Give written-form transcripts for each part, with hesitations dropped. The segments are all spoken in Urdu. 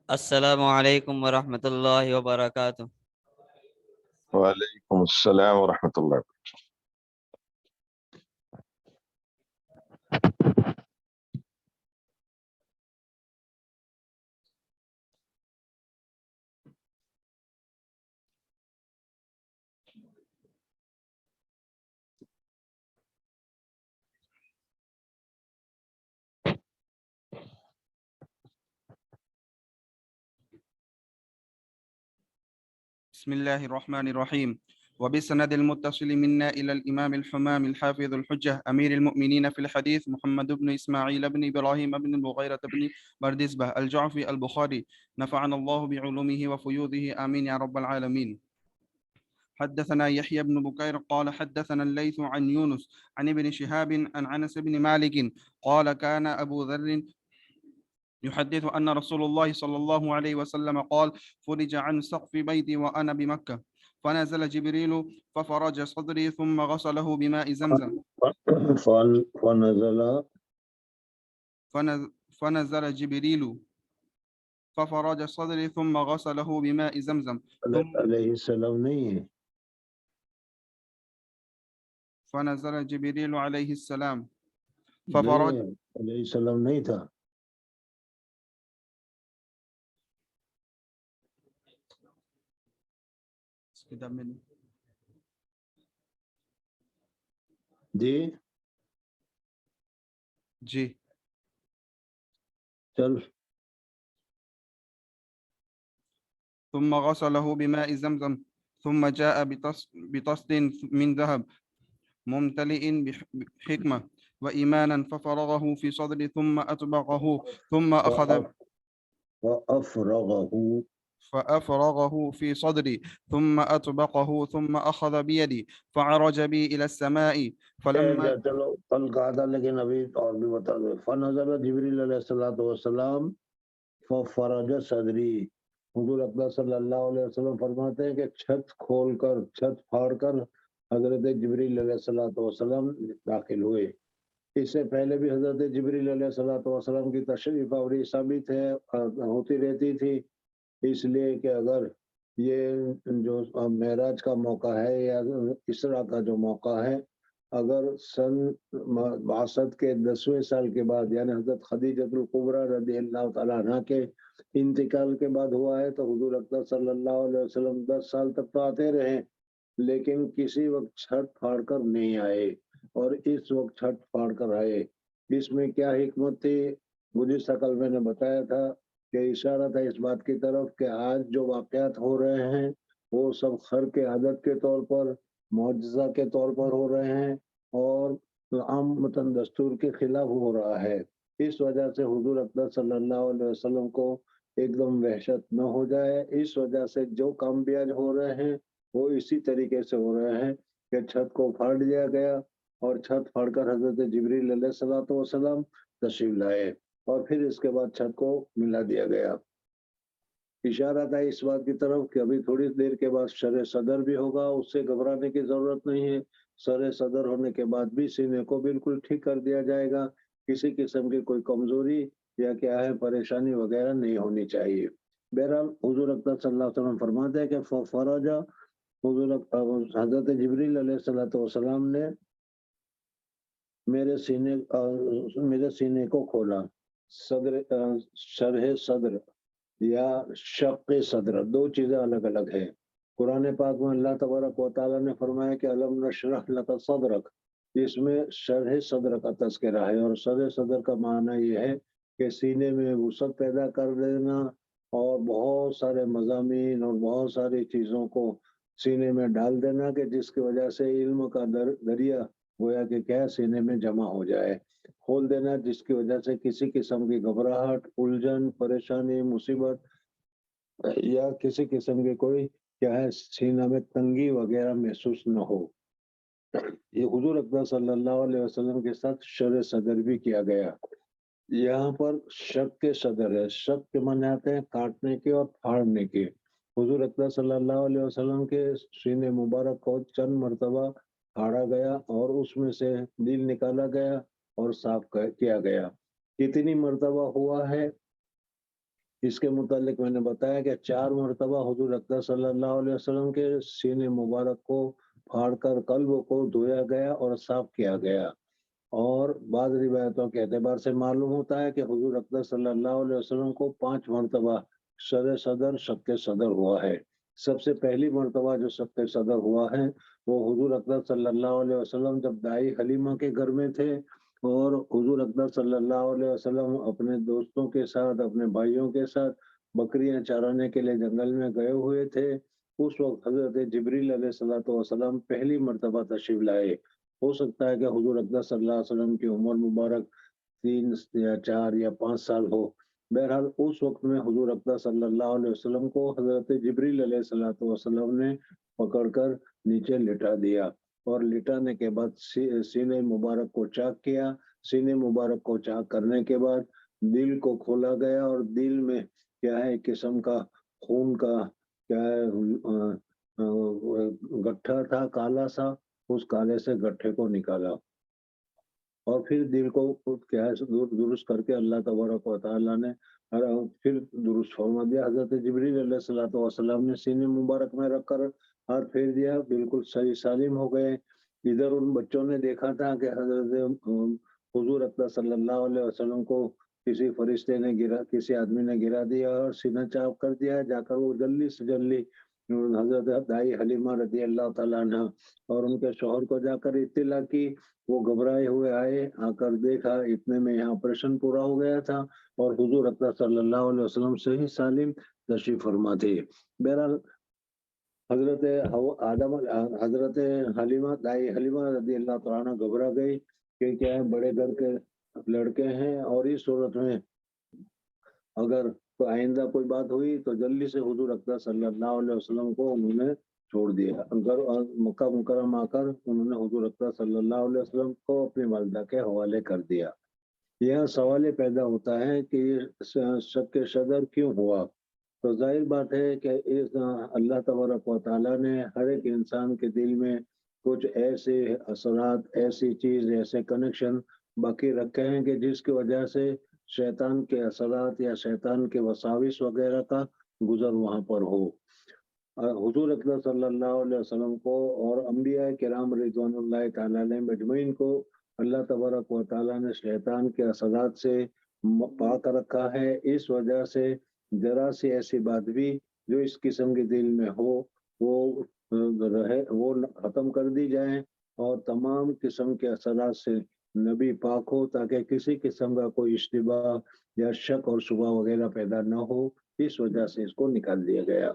السلام علیکم ورحمۃ اللہ وبرکاتہ۔ وعلیکم السلام ورحمۃ اللہ وبرکاتہ۔ بسم الله الرحمن الرحيم. وبسند المتصل منا إلى الإمام الحمام الحافظ الحجة أمير المؤمنين في الحديث محمد بن إسماعيل بن إبراهيم بن المغيرة بن بردزبة الجعفي البخاري، نفعنا الله بعلومه وفيوضه آمين يا رب العالمين. حدثنا يحيى بن بكير قال حدثنا الليث عن يونس عن ابن شهاب عن أنس بن مالك قال كان أبو ذر يحدث أن رسول الله صلى الله عليه وسلم قال فرج عن سقف بيتي وأنا بمكة فنزل جبريل ففرج صدري ثم غسله بماء زمزم فنزل جبريل ففرج صدري ثم غسله بماء زمزم علیہ السلام نہیں ہے، فنزل جبريل عليه السلام ففرج نہیں، علیہ السلام نہیں تھا، جی چل ثم غسله بماء زمزم ثم جاء بطست من ذهب ممتلئ بحكمة وإيمانا ففرغه في صدري ثم أطبقه ثم أخذ فأفرغه في صدري ثم أطبقه ثم أخذ بيدي فعرج بي إلى السماء فلما چلو کل کہا تھا لیکن ابھی اور بھی بتا دو. فنزل جبریل علیہ الصلوۃ والسلام ففرج صدری، حضور اکبر صلی اللہ علیہ وسلم فرماتے ہیں کہ چھت کھول کر، چھت پھاڑ کر حضرت جبریل علیہ الصلوۃ والسلام داخل ہوئے. اس سے پہلے بھی حضرت جبریل علیہ الصلوۃ والسلام کی تشریف آوری ثابت ہے، ہوتی رہتی تھی، اس لیے کہ اگر یہ جو معراج کا موقع ہے یا اسراء کا جو موقع ہے، اگر سن بعثت کے 10ویں سال کے بعد یعنی حضرت خدیجۃ الکبریٰ رضی اللہ تعالیٰ عنہ کے انتقال کے بعد ہوا ہے تو حضور اکبر صلی اللہ علیہ وسلم 10 سال تک تو آتے رہے، لیکن کسی وقت چھت پھاڑ کر نہیں آئے، اور اس وقت چھت پھاڑ کر آئے. اس میں کیا حکمت تھی؟ گزشتہ کل میں نے بتایا تھا کہ اشارہ تھا اس بات کی طرف کہ آج جو واقعات ہو رہے ہیں وہ سب خرق عادت کے طور پر، معجزہ کے طور پر ہو رہے ہیں اور عام متن دستور کے خلاف ہو رہا ہے. اس وجہ سے حضور اکبر صلی اللہ علیہ وسلم کو ایک دم وحشت نہ ہو جائے، اس وجہ سے جو کام بھی آج ہو رہے ہیں وہ اسی طریقے سے ہو رہے ہیں کہ چھت کو پھاڑ دیا گیا اور چھت پھاڑ کر حضرت جبریل علیہ الصلوۃ والسلام تشریف لائے اور پھر اس کے بعد چھت کو ملا دیا گیا. اشارہ تھا اس بات کی طرف کہ ابھی تھوڑی دیر کے بعد شرح صدر بھی ہوگا، اس سے گھبرانے کی ضرورت نہیں ہے. شرح صدر ہونے کے بعد بھی سینے کو بالکل ٹھیک کر دیا جائے گا، کسی قسم کی کوئی کمزوری یا کیا ہے پریشانی وغیرہ نہیں ہونی چاہیے. بہرحال حضور اکبر صلی اللہ علیہ وسلم فرماتے ہیں کہ فرج، حضرت جبریل علیہ الصلوۃ والسلام نے میرے سینے کو کھولا. صدر، شرح صدر یا شق صدر دو چیزیں الگ الگ ہیں. قرآن پاک میں اللہ تبارک و تعالیٰ نے فرمایا کہ الم نشرح لک صدرک، اس میں شرح صدر کا تذکرہ ہے، اور شرح صدر کا معنی یہ ہے کہ سینے میں وسعت پیدا کر دینا اور بہت سارے مضامین اور بہت ساری چیزوں کو سینے میں ڈال دینا کہ جس کی وجہ سے علم کا دریا گویا کہ کیا سینے میں جمع ہو جائے، کھول دینا جس کی وجہ سے کسی قسم کی گھبراہٹ، الجھن، پریشانی، مصیبت یا کسی قسم کی کوئی کیا ہے سینہ میں تنگی وغیرہ محسوس نہ ہو. یہ حضور اکبر صلی اللہ علیہ وسلم کے ساتھ شرح صدر بھی کیا گیا. یہاں پر شق کے صدر ہے، شق کے معنی آتے ہیں کاٹنے کے اور پھاڑنے کے. حضور اکبر صلی اللہ علیہ وسلم کے سینے مبارک کو چند مرتبہ پھاڑا گیا اور اس میں سے دل نکالا گیا اور صاف کیا گیا. کتنی مرتبہ ہوا ہے اس کے متعلق میں نے بتایا کہ 4 مرتبہ حضور اقدس صلی اللہ علیہ وسلم کے سینے مبارک کو پھاڑ کر قلب کو دھویا گیا اور صاف کیا گیا، اور بعض روایتوں کے اعتبار سے معلوم ہوتا ہے کہ حضور اقدس صلی اللہ علیہ وسلم کو 5 مرتبہ صدر شق صدر ہوا ہے۔ سب سے پہلی مرتبہ جو شق صدر ہوا ہے وہ حضور اقدس صلی اللہ علیہ وسلم جب دائی حلیمہ کے گھر میں تھے، اور حضور اقدس صلی اللہ علیہ وسلم اپنے دوستوں کے ساتھ، اپنے بھائیوں کے ساتھ بکریاں چرانے کے لیے جنگل میں گئے ہوئے تھے۔ اس وقت حضرت جبریل علیہ الصلوۃ والسلام پہلی مرتبہ تشریف لائے۔ ہو سکتا ہے کہ حضور اقدس صلی اللہ علیہ وسلم کی عمر مبارک 3 یا 4 یا 5 سال ہو۔ بہرحال اس وقت میں حضور اقدس صلی اللہ علیہ وسلم کو حضرت جبریل علیہ الصلوۃ والسلام نے پکڑ کر نیچے لٹا دیا، اور لٹانے کے بعد سینے مبارک کو چاک کیا۔ سینے مبارک کو چاک کرنے کے بعد دل کو کھولا گیا، اور دل میں کیا ہے قسم کا خون کا کیا ہے گٹھا تھا کالا سا، اس کالے سے گٹھے کو نکالا، اور پھر دل کو کیا ہے درست کر کے اللہ تبارک و تعالیٰ نے پھر درست فرما دیا۔ حضرت جبریل علیہ الصلوۃ والسلام نے سینے مبارک میں رکھ کر ہاتھ پھیر دیا، بالکل صحیح سالم ہو گئے۔ ادھر ان بچوں نے دیکھا تھا کہ حضرت حضور اقدس صلی اللہ علیہ وسلم کو کسی فرشتے نے کسی آدمی نے گرا دیا اور سینہ چاک کر دیا۔ جا کر وہ جلدی سے جلدی حضرت دائی حلیمہ رضی اللہ تعالیٰ عنہ اور ان کے شوہر کو جا کر اطلاع کی۔ وہ گھبرائے ہوئے آئے، آ کر دیکھا اتنے میں یہاں آپریشن پورا ہو گیا تھا، اور حضور اقدس صلی اللہ علیہ وسلم صحیح سالم تشریف فرما تھے۔ بہرحال حضرت حلیمہ دائی حلیمہ رضی اللہ تعالیٰ عنہ گھبرا گئی کہ کیا ہے بڑے گھر کے لڑکے ہیں، اور اس صورت میں اگر آئندہ کوئی بات ہوئی تو جلدی سے حضور اقدس صلی اللہ علیہ وسلم کو انہوں نے چھوڑ دیا۔ مکہ مکرمہ آ کر انہوں نے حضور اقدس صلی اللہ علیہ وسلم کو اپنی والدہ کے حوالے کر دیا۔ یہاں سوال یہ پیدا ہوتا ہے کہ یہ شق صدر کیوں ہوا؟ تو ظاہر بات ہے کہ اللہ تبارک و تعالیٰ نے ہر ایک انسان کے دل میں کچھ ایسے اثرات، ایسی چیز، ایسے کنیکشن باقی رکھے ہیں کہ جس کی وجہ سے شیطان کے اثرات یا شیطان کے وساوس وغیرہ کا گزر وہاں پر ہو۔ حضور اکرم صلی اللہ علیہ وسلم کو اور انبیاء کرام رضوان اللہ تعالیٰ علیہ مجمعین کو اللہ تبارک و تعالیٰ نے شیطان کے اثرات سے پاک رکھا ہے۔ اس وجہ سے ذرا سی ایسی بات بھی جو اس قسم کے دل میں ہو وہ ختم کر دی جائے، اور تمام قسم کے اثرات سے نبی پاک ہو، تاکہ کسی قسم کا کوئی اشتباہ یا شک اور شبہ وغیرہ پیدا نہ ہو۔ اس وجہ سے اس کو نکال دیا گیا۔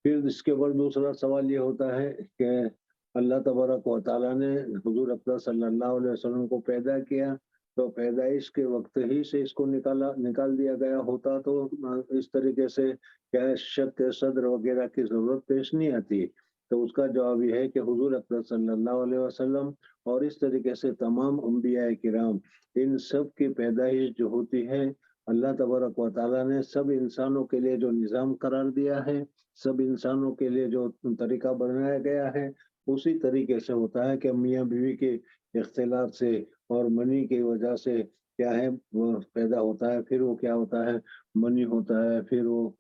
پھر اس کے بعد دوسرا سوال یہ ہوتا ہے کہ اللہ تبارک و تعالیٰ نے حضور اکرم صلی اللہ علیہ وسلم کو پیدا کیا، تو پیدائش کے وقت ہی سے اس کو نکال دیا گیا ہوتا تو اس طریقے سے کیا شک صدر وغیرہ کی ضرورت پیش نہیں آتی۔ تو اس کا جواب یہ ہے کہ حضور اکرم صلی اللہ علیہ وسلم اور اس طریقے سے تمام انبیاء کرام ان سب کی پیدائش جو ہوتی ہے، اللہ تبارک و تعالیٰ نے سب انسانوں کے لیے جو نظام قرار دیا ہے، سب انسانوں کے لیے جو طریقہ بنایا گیا ہے، اسی طریقے سے ہوتا ہے کہ میاں بیوی کے اختلاف سے اور منی کی وجہ سے کیا ہے وہ پیدا ہوتا ہے۔ پھر وہ کیا ہوتا ہے، منی ہوتا ہے، پھر وہ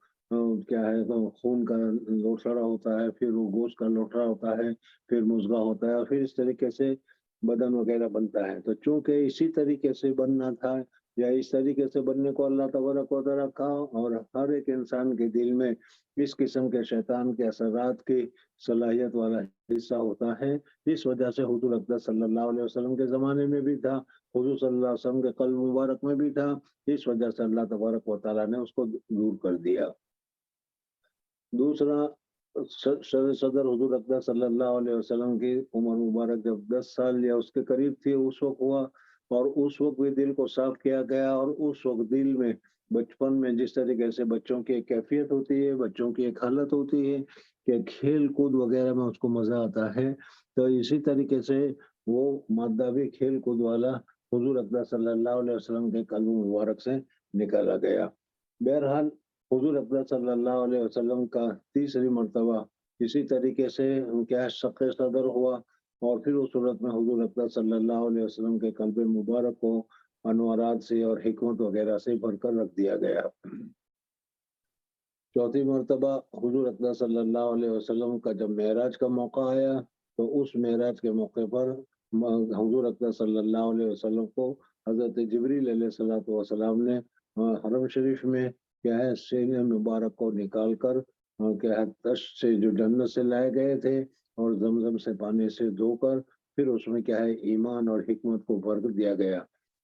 کیا ہے خون کا لوٹڑا ہوتا ہے، پھر وہ گوشت کا لوٹڑا ہوتا ہے، پھر مضغہ ہوتا ہے، اور پھر اس طریقے سے بدن وغیرہ بنتا ہے۔ تو چونکہ اسی طریقے سے بننا تھا یا اس طریقے سے بننے کو اللہ تبارک و تعالیٰ رکھا، اور ہر ایک انسان کے دل میں اس قسم کے شیطان کے اثرات کی صلاحیت والا حصہ ہوتا ہے۔ اس وجہ سے حضور اکرم صلی اللہ علیہ وسلم کے زمانے میں بھی تھا، حضور صلی اللہ علیہ وسلم کے قلب مبارک میں بھی تھا۔ اس وجہ سے اللہ تبارک و تعالیٰ نے اس کو دور کر دیا۔ دوسرا صدر حضور اکرم صلی اللہ علیہ وسلم کی عمر مبارک جب 10 سال یا اس کے قریب تھی اس وقت ہوا، اور اس وقت بھی دل کو صاف کیا گیا۔ اور اس وقت دل میں بچپن میں جس طریقے سے بچوں کی ایک کیفیت ہوتی ہے، بچوں کی ایک حالت ہوتی ہے کہ کھیل کود وغیرہ میں اس کو مزہ آتا ہے، تو اسی طریقے سے وہ مادہ بھی کھیل کود والا حضور اکرم صلی اللہ علیہ وسلم کے قلب مبارک سے نکالا گیا۔ بہرحال حضور اکرم صلی اللہ علیہ وسلم کا تیسری مرتبہ اسی طریقے سے کیا شق صدر ہوا، اور پھر اس صورت میں حضور اکرم صلی اللہ علیہ وسلم کے قلب مبارک کو انوارات سے اور حکمت وغیرہ سے بھر کر رکھ دیا گیا۔ چوتھی مرتبہ حضور اکرم صلی اللہ علیہ وسلم کا جب معراج کا موقع آیا تو اس معراج کے موقع پر حضور اکرم صلی اللہ علیہ وسلم کو حضرت جبریل علیہ الصلوۃ والسلام نے حرم شریف میں کیا ہے سینہ مبارک کو نکال کر کیا ہے تشت سے جو جنت سے لائے گئے تھے اور زمزم سے پانی سے دھو کر پھر اس میں کیا ہے ایمان اور حکمت کو بھر دیا گیا،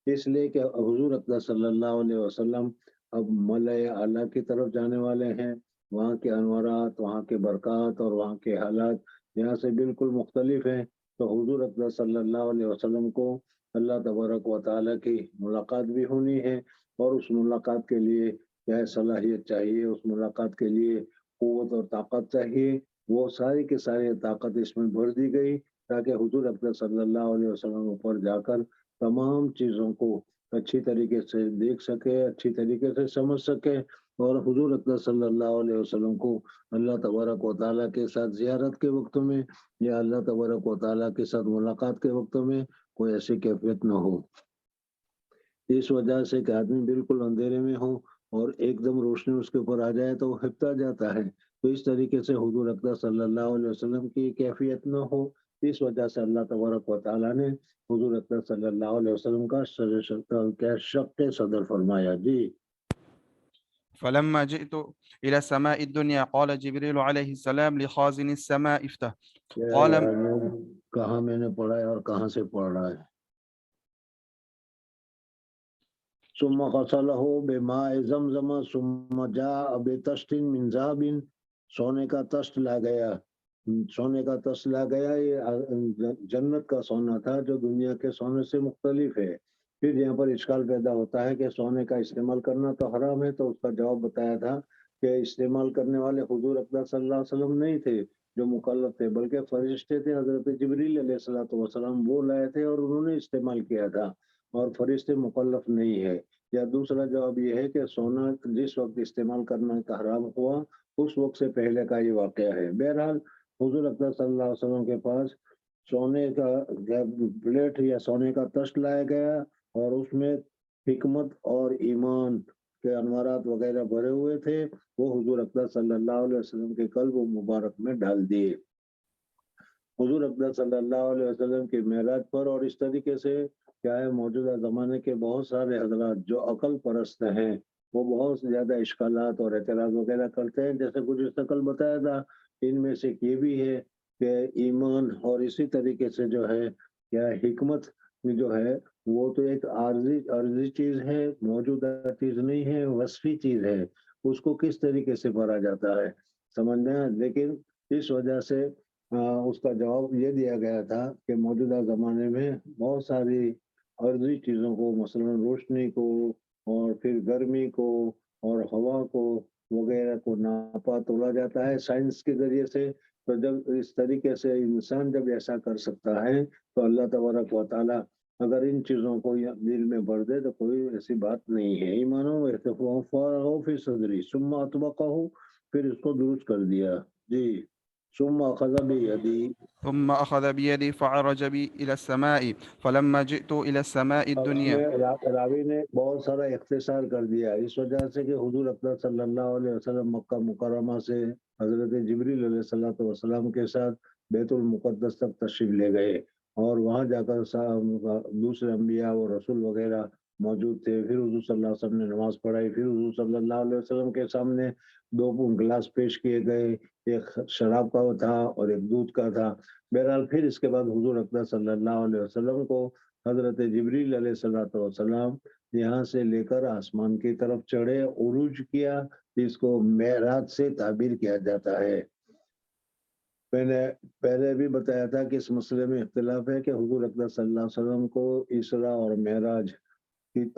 اس لیے کہ حضور اکرم صلی اللہ علیہ وسلم اب ملائے اعلیٰ کی طرف جانے والے ہیں، وہاں کے انوارات، وہاں کے برکات اور وہاں کے حالات یہاں سے بالکل مختلف ہیں۔ تو حضور اکرم صلی اللہ علیہ وسلم کو اللہ تبارک و تعالیٰ کی ملاقات بھی ہونی ہے، اور اس ملاقات کے لیے کیا صلاحیت چاہیے، اس ملاقات کے لیے قوت اور طاقت چاہیے، وہ ساری کی ساری طاقت اس میں بھر دی گئی تاکہ حضور اکرم صلی اللہ علیہ وسلم اوپر جا کر تمام چیزوں کو اچھی طریقے سے دیکھ سکے، اچھی طریقے سے سمجھ سکے، اور حضور اکرم صلی اللہ علیہ وسلم کو اللہ تبارک و تعالیٰ کے ساتھ زیارت کے وقت میں یا اللہ تبارک و تعالیٰ کے ساتھ ملاقات کے وقت میں کوئی ایسی کیفیت نہ ہو۔ اس وجہ سے کہ آدمی بالکل اندھیرے میں ہو اور ایک دم روشنی اس کے اوپر آ جائے تو وہ ہپتا جاتا ہے، تو اس طریقے سے حضور اکرم صلی اللہ علیہ وسلم کی کیفیت نہ ہو، اس وجہ سے اللہ تبارک و تعالیٰ نے حضور اکرم صلی اللہ علیہ وسلم کا شق صدر فرمایا۔ جی فلما جئت إلى السماء الدنيا قال جبريل عليه السلام لخازن السماء افتح قال کہاں میں نے پڑھا ہے اور کہاں سے پڑھ رہا ہے؟ ثم غسله بماء زمزم ثم جاء بطشت من ذهب، سونے کا تشت لا گیا، سونے کا تشت لا گیا، یہ جنت کا سونا تھا جو دنیا کے سونے سے مختلف ہے۔ پھر یہاں پر اشکال پیدا ہوتا ہے کہ سونے کا استعمال کرنا تو حرام ہے، تو اس کا جواب بتایا تھا کہ استعمال کرنے والے حضور اکرم صلی اللہ علیہ وسلم نہیں تھے جو مکلف تھے، بلکہ فرشتے تھے، حضرت جبریل علیہ الصلوۃ والسلام وہ لائے تھے اور انہوں نے استعمال کیا تھا، اور فرشتے مکلف نہیں ہے۔ یا دوسرا جواب یہ ہے کہ سونا جس وقت استعمال کرنا کا حرام ہوا اس وقت سے پہلے کا یہ واقعہ ہے۔ بہرحال حضور اکرم صلی اللہ علیہ وسلم کے پاس سونے کا پلیٹ یا سونے کا تشت لایا گیا اور اس میں حکمت اور ایمان کے انوارات وغیرہ بھرے ہوئے تھے، وہ حضور اکرم صلی اللہ علیہ وسلم کے قلب مبارک میں ڈال دیے۔ حضور اکرم صلی اللہ علیہ وسلم کے معراج پر، اور اس طریقے سے کیا ہے موجودہ زمانے کے بہت سارے حضرات جو عقل پرست ہیں وہ بہت زیادہ اشکالات اور اعتراض وغیرہ کرتے ہیں، جیسے کچھ استقل بتایا تھا، ان میں سے یہ بھی ہے کہ ایمان اور اسی طریقے سے جو ہے کیا حکمت جو ہے وہ تو ایک عارضی چیز ہے، موجودہ چیز نہیں ہے، وصفی چیز ہے، اس کو کس طریقے سے بھرا جاتا ہے سمجھنا۔ لیکن اس وجہ سے اس کا جواب یہ دیا گیا تھا کہ موجودہ زمانے میں بہت ساری عارضی چیزوں کو، مثلا روشنی کو اور پھر گرمی کو اور ہوا کو وغیرہ کو ناپا تولا جاتا ہے سائنس کے ذریعے سے، تو جب اس طریقے سے انسان جب ایسا کر سکتا ہے تو اللہ تبارک و تعالیٰ اگر ان چیزوں کو دل میں بھر دے تو کوئی ایسی بات نہیں ہے۔ ایمانوں فی صدری ثم اطبقہ، پھر اس کو درست کر دیا۔ جی ثم اخذ بیدی، ثم أخذ بيدي فعرج بي إلى السماء فلما جئت إلى السماء اب اس الدنيا میں راوی نے بہت سارا اختصار کر دیا اس وجہ سے کہ حضور اکرم صلی اللہ علیہ وسلم مکہ مکرمہ سے حضرت جبریل علیہ الصلوۃ والسلام کے ساتھ بیت المقدس تک تشریف لے گئے، اور وہاں جا کر دوسرے انبیاء اور رسول وغیرہ موجود تھے۔ پھر حضور صلی اللہ علیہ وسلم نے نماز پڑھائی، پھر حضور صلی اللہ علیہ وسلم کے سامنے 2 گلاس پیش کیے گئے، ایک شراب کا تھا اور ایک دودھ کا تھا۔ بہرحال پھر اس کے بعد حضور اکرم صلی اللہ علیہ وسلم کو حضرت جبریل علیہ الصلوۃ والسلام یہاں سے لے کر آسمان کی طرف چڑھے، عروج کیا، اس کو معراج سے تعبیر کیا جاتا ہے۔ میں نے پہلے بھی بتایا تھا کہ اس مسئلے میں اختلاف ہے کہ حضور اکرم صلی اللہ علیہ وسلم کو اسراء اور معراج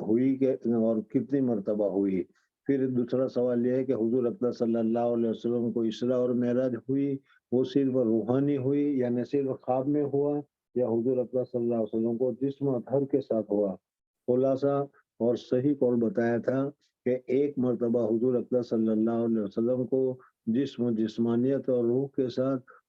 ہوئی کہ اور کتنی مرتبہ ہوئی۔ پھر دوسرا سوال یہ ہے کہ حضور اکرم صلی اللہ علیہ وسلم کو اسراء اور معراج ہوئی، وہ صرف روحانی ہوئی یعنی صرف خواب میں ہوا، یا حضور اکرم صلی اللہ علیہ وسلم کو جسم اطہر کے ساتھ ہوا؟ خلاصہ اور صحیح قول بتایا تھا کہ ایک مرتبہ حضور اکرم صلی اللہ علیہ وسلم کو جسم، جسمانیت اور روح کے ساتھ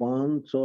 500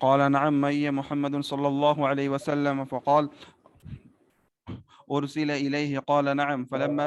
قال نعم معي محمد صلى الله عليه وسلم فقال أرسل إليه قال نعم فلما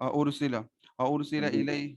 أرسل إليه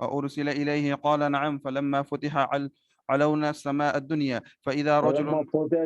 أرسل إليه قال نعم فلما فتح علونا السماء الدنيا فإذا رجل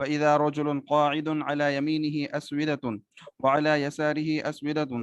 فإذا رجل قاعد على يمينه أسودة وعلى يساره أسودة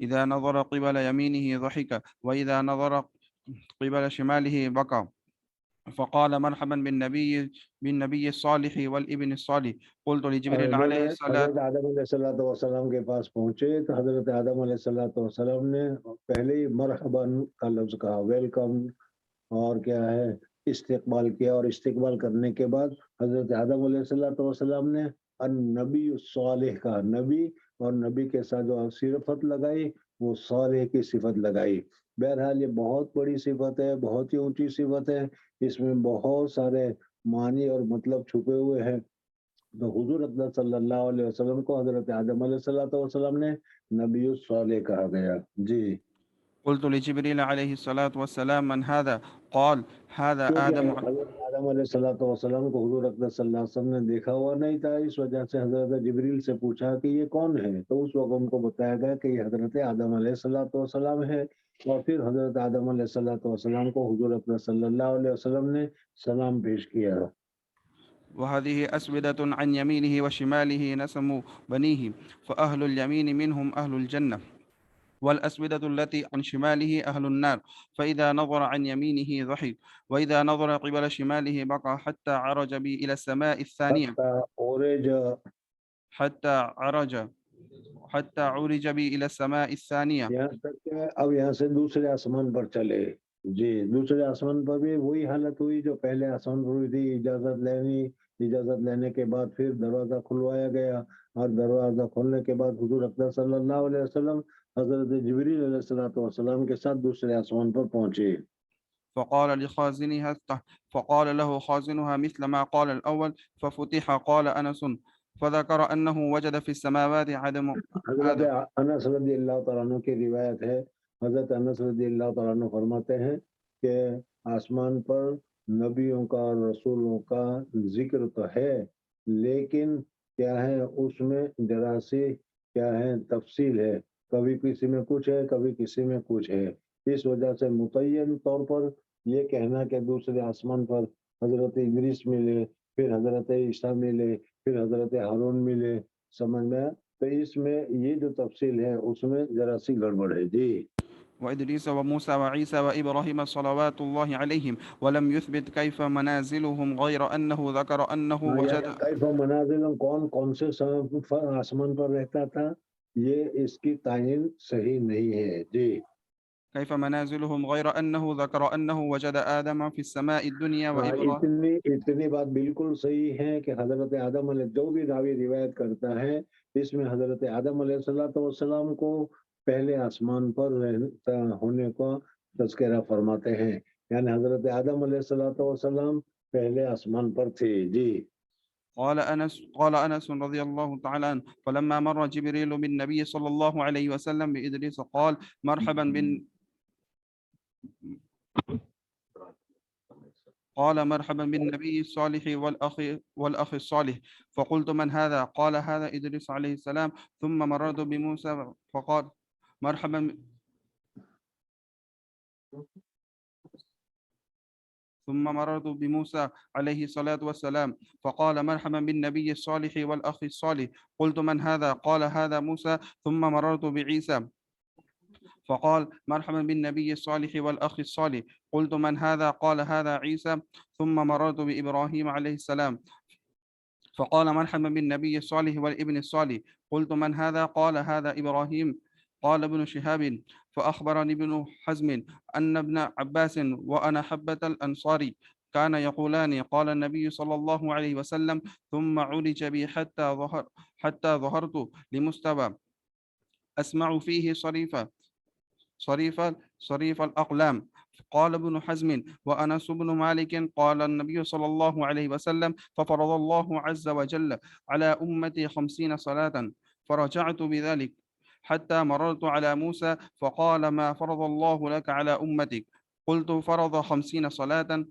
إذا نظر قبل يمينه ضحك وإذا نظر قبل شماله بكى فقال مرحبا بالنبي الصالح والابن الصالح قلت لجبريل انہوں نے عليه الصلاة حضرت آدم علیہ الصلوۃ والسلام کے پاس پہنچے تو حضرت آدم علیہ الصلوۃ والسلام نے پہلے ہی مرحباً کا لفظ کہا، ویلکم، اور کیا ہے استقبال کیا، اور استقبال کرنے کے بعد حضرت آدم علیہ الصلوۃ والسلام نے النبی الصالح کہا، نبی، اور نبی کے ساتھ جو صفت لگائی وہ صالح کی صفت لگائی۔ بہرحال یہ بہت بڑی صفت ہے، بہت ہی اونچی صفت ہے، اس میں بہت سارے معنی اور مطلب چھپے ہوئے ہیں۔ تو حضور اکرم صلی اللہ علیہ وسلم کو حضرت آدم علیہ الصلوۃ والسلام نے نبی الصالح کہا گیا۔ جی، قلت لجبريل عليه الصلاة والسلام من هذا؟ قال هذا کیونکہ آدم حضرت آدم علیہ الصلوۃ والسلام کو حضور اکرم صلی اللہ علیہ وسلم نے دیکھا ہوا نہیں تھا، اس وجہ سے حضرت جبریل سے پوچھا کہ یہ کون ہے، تو اس وقت ان کو بتایا گیا کہ یہ حضرت آدم علیہ الصلوۃ والسلام ہے، اور پھر حضرت آدم علیہ الصلوۃ والسلام کو حضور اکرم صلی اللہ علیہ وسلم نے سلام پیش کیا۔ وهذه أسودة عن يمينه وشماله نسم بنيه فأهل اليمين منهم أهل الجنة والأسودة التي عن شماله أهل النار فإذا نظر عن يمينه ضحك وإذا نظر قبل شماله بقى حتى عرج بي إلى السماء الثانية حتى عرج حتى عرج حتى عرج بي إلى السماء الثانية یہاں تک کہ اب یہاں سے دوسرے آسمان پر چلے۔ جی، دوسرے آسمان پر بھی وہی حالت ہوئی جو پہلے آسمان پر ہوئی تھی، اجازت لینے کے بعد پھر دروازہ کھلوایا گیا، اور دروازہ کھولنے کے بعد حضور اکرم صلی اللہ علیہ وسلم حضرت جبریل علیہ الصلوۃ والسلام کے ساتھ دوسرے آسمان پر پہنچے۔ فقال له خازنها مثل ما قال الأول ففتح قال أنس فذكر أنه وجد في السماوات عدم حضرت آدم انس رضی اللہ تعالیٰ عنہ کی روایت ہے، حضرت انس رضی اللہ تعالیٰ عنہ فرماتے ہیں کہ آسمان پر نبیوں کا اور رسولوں کا ذکر تو ہے، لیکن کیا ہے اس میں ذرا سی کیا ہے تفصیل ہے، کبھی کسی میں کچھ ہے، کبھی کسی میں کچھ ہے، اس وجہ سے متعین طور پر یہ کہنا کہ دوسرے آسمان پر حضرت ادریس ملے، پھر حضرت عیسیٰ ملے، پھر حضرت ہارون ملے، سمجھ میں، تو اس میں یہ جو تفصیل ہے اس میں ذرا سی گڑبڑ ہے۔ جی، وإدريس وموسى وعيسى وإبراهيم صلوات الله عليهم ولم يثبت كيف منازلهم غير أنه ذكر أنه وجد یعنی کیف منازل کون سے آسمان پر رہتا تھا، یہ اس کی تعین صحیح نہیں ہے۔ جی، كيف منازلهم غير أنه ذكر أنه وجد آدم في السماء الدنيا وإبراهيم اتنی بات بالکل صحیح ہے کہ حضرت آدم علیہ، جو بھی راوی روایت کرتا ہے اس میں حضرت آدم علیہ الصلوۃ والسلام کو پہلے آسمان پر ہونے کا تذکرہ فرماتے ہیں، یعنی حضرت آدم علیہ الصلوۃ والسلام پہلے آسمان پر تھے۔ جی، قال أنس رضي الله تعالى عنه فلما مر جبريل بالنبي صلى الله عليه وسلم بإدريس قال مرحبا بالنبي الصالح والأخ الصالح فقلت من هذا؟ قال هذا إدريس عليه السلام ثم مررت بموسى فقال مرحبا ثم مررت بموسى عليه الصلاة والسلام فقال مرحبا بالنبي الصالح والأخ الصالح قلت من هذا؟ قال هذا موسى ثم مررت بعيسى فقال مرحبا بالنبي الصالح والأخ الصالح قلت من هذا؟ قال هذا عيسى ثم مررت بإبراهيم عليه السلام فقال مرحبا بالنبي الصالح والابن الصالح قلت من هذا؟ قال هذا إبراهيم قال ابن شهاب فأخبرني ابن حزم أن ابن عباس وأنا حبة الأنصاري كان يقولان قال النبي صلى الله عليه وسلم ثم عرج بي حتى ظهرت لمستوى أسمع فيه صريف الأقلام قال ابن حزم وأنس بن مالك قال النبي صلى الله عليه وسلم ففرض الله عز وجل على أمتي 50 صلاة فرجعت بذلك حتى مررت على موسى فقال ما فرض الله لك على أمتك قلت فرض 50 صلاة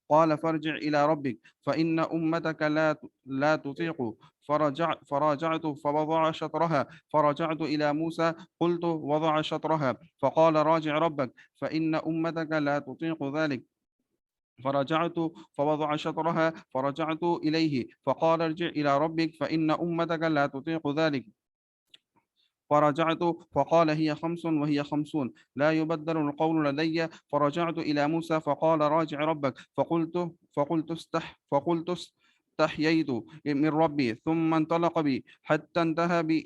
قال فارجع إلى ربك فإن أمتك لا تطيق فراجعت فوضع شطرها فرجعت إلى موسى قلت وضع شطرها فقال راجع ربك فإن أمتك لا تطيق ذلك فرجعت فوضع شطرها فرجعت إليه فقال ارجع إلى ربك فإن أمتك لا تطيق ذلك فرجعت فقال هي 5 وهي 50 لا يبدل القول لدي. فرجعت إلى موسى فقال راجع ربك. فقلت استحييت من ربي ثم انطلق بي حتى انتهى بي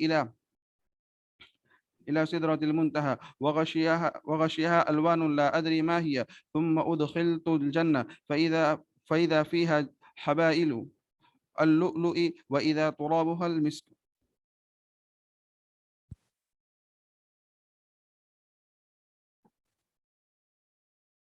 إلى سدرة المنتهى وغشيها ألوان لا أدري ما هي. ثم أدخلت الجنة فإذا فيها حبائل اللؤلؤ وإذا ترابها المسك.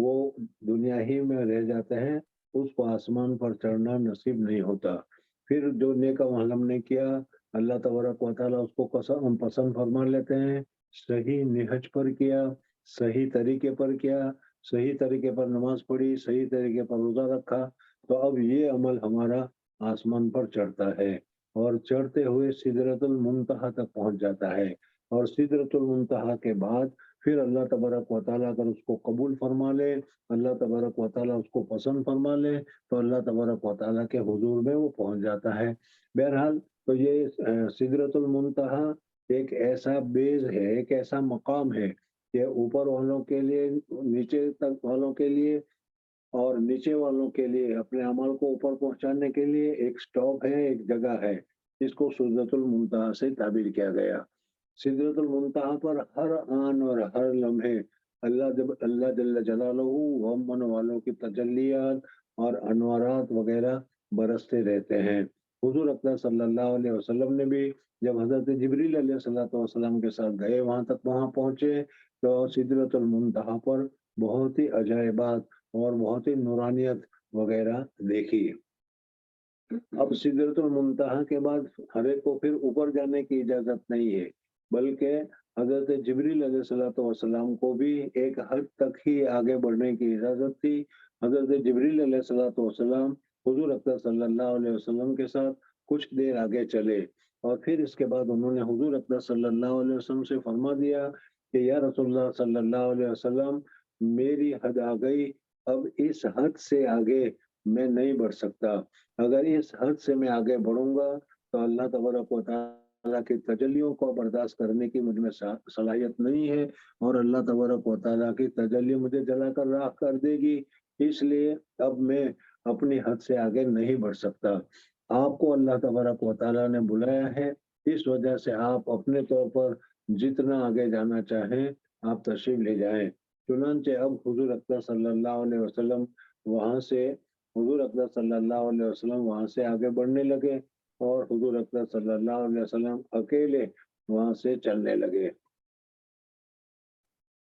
وہ دنیا ہی میں رہ جاتے ہیں، اس کو آسمان پر چڑھنا نصیب نہیں ہوتا۔ پھر جو نیک عمل ہم نے کیا، اللہ تبارک و تعالیٰ اس کو پسند فرما لیتے ہیں۔ صحیح نہج پر کیا، صحیح طریقے پر کیا، صحیح طریقے پر نماز پڑھی، صحیح طریقے پر روزہ رکھا، تو اب یہ عمل ہمارا آسمان پر چڑھتا ہے اور چڑھتے ہوئے سدرۃ المنتہا تک پہنچ جاتا ہے، اور سدرۃ المنتہا کے بعد پھر اللہ تبارک و تعالیٰ اگر اس کو قبول فرما لے، اللہ تبارک و تعالیٰ اس کو پسند فرما لے، تو اللہ تبارک و تعالیٰ کے حضور میں وہ پہنچ جاتا ہے۔ بہرحال تو یہ سدرۃ المنتہا ایک ایسا بیز ہے، ایک ایسا مقام ہے کہ اوپر والوں کے لیے، نیچے تک والوں کے لیے، اور نیچے والوں کے لیے اپنے عمل کو اوپر پہنچانے کے لیے ایک سٹاپ ہے، ایک جگہ ہے، جس کو سدرۃ المنتہا سے تعبیر کیا گیا۔ سدرۃ المنتہا پر ہر آن اور ہر لمحے اللہ جل جلالہ و من والوں کی تجلیات اور انوارات وغیرہ برستے رہتے ہیں۔ حضور اکرم صلی اللہ علیہ وسلم نے بھی جب حضرت جبریل علیہ الصلوۃ والسلام کے ساتھ گئے، وہاں پہنچے، تو سدرۃ المنتہا پر بہت ہی عجائبات اور بہت ہی نورانیت وغیرہ دیکھی۔ اب سدرۃ المنتہا کے بعد ہر ایک کو پھر اوپر جانے کی اجازت نہیں ہے، بلکہ حضرت جبریل علیہ الصلوۃ والسلام کو بھی ایک حد تک ہی آگے بڑھنے کی اجازت تھی۔ حضرت جبریل علیہ الصلوۃ والسلام حضور اکرم صلی اللہ علیہ وسلم کے ساتھ کچھ دیر آگے چلے، اور پھر اس کے بعد انہوں نے حضور اکرم صلی اللہ علیہ وسلم سے فرما دیا کہ یا رسول اللہ صلی اللہ علیہ وسلم، میری حد آ گئی، اب اس حد سے آگے میں نہیں بڑھ سکتا۔ اگر اس حد سے میں آگے بڑھوں گا تو اللہ تبارک و تعالیٰ کی تجلیوں کو برداشت کرنے کی مجھ میں صلاحیت نہیں ہے، اور اللہ تبارک و تعالیٰ کی تجلی مجھے جلا کر راکھ کر دے گی، اس لیے اب میں اپنی حد سے آگے نہیں بڑھ سکتا۔ آپ کو اللہ تبارک و تعالیٰ نے بلایا ہے، اس وجہ سے آپ اپنے طور پر جتنا آگے جانا چاہیں آپ تشریف لے جائیں۔ چنانچہ اب حضور اکرم صلی اللہ علیہ وسلم وہاں سے آگے بڑھنے لگے، اور حضور اکرم صلی اللہ علیہ وسلم اکیلے وہاں سے چلنے لگے۔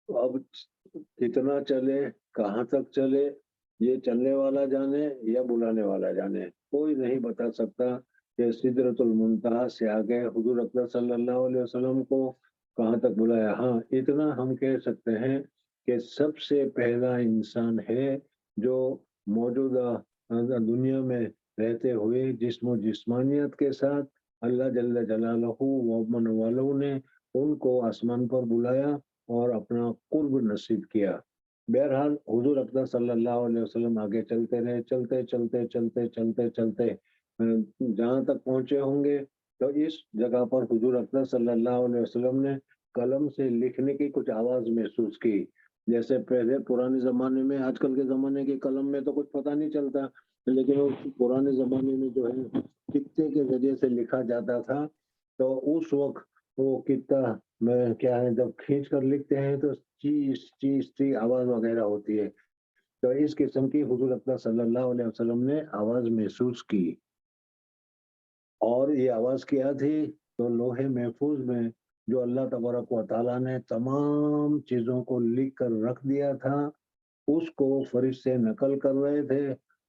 تو اب کتنا چلے، کہاں تک چلے، یہ چلنے والا جانے یا بلانے والا جانے، کوئی نہیں بتا سکتا کہ سدرۃ المنتہا سے آگے حضور اکرم صلی اللہ علیہ وسلم کو کہاں تک بلایا۔ ہاں، اتنا ہم کہہ سکتے ہیں کہ سب سے پہلا انسان ہے جو موجودہ دنیا میں رہتے ہوئے جسم و جسمانیت کے ساتھ اللہ جل جلالہ و من والوں نے ان کو آسمان پر بلایا اور اپنا قرب نصیب کیا۔ بہرحال حضور اکرم صلی اللہ علیہ وسلم آگے چلتے رہے، چلتے چلتے چلتے چلتے چلتے جہاں تک پہنچے ہوں گے، تو اس جگہ پر حضور اکرم صلی اللہ علیہ وسلم نے قلم سے لکھنے کی کچھ آواز محسوس کی، جیسے پہلے پرانے زمانے میں، آج کل کے زمانے کے قلم میں تو کچھ پتہ نہیں چلتا، لیکن پرانے زمانے میں جو ہے خطے کے ذریعے سے لکھا جاتا تھا، تو اس وقت وہ خطہ میں کیا ہے، جب کھینچ کر لکھتے ہیں تو چیز چیز چیز آواز وغیرہ ہوتی ہے، تو اس قسم کی حضور اکرم صلی اللہ علیہ وسلم نے آواز محسوس کی۔ اور یہ آواز کیا تھی؟ تو لوح محفوظ میں جو اللہ تبارک و تعالیٰ نے تمام چیزوں کو لکھ کر رکھ دیا تھا، اس کو فرشتے نقل کر رہے تھے،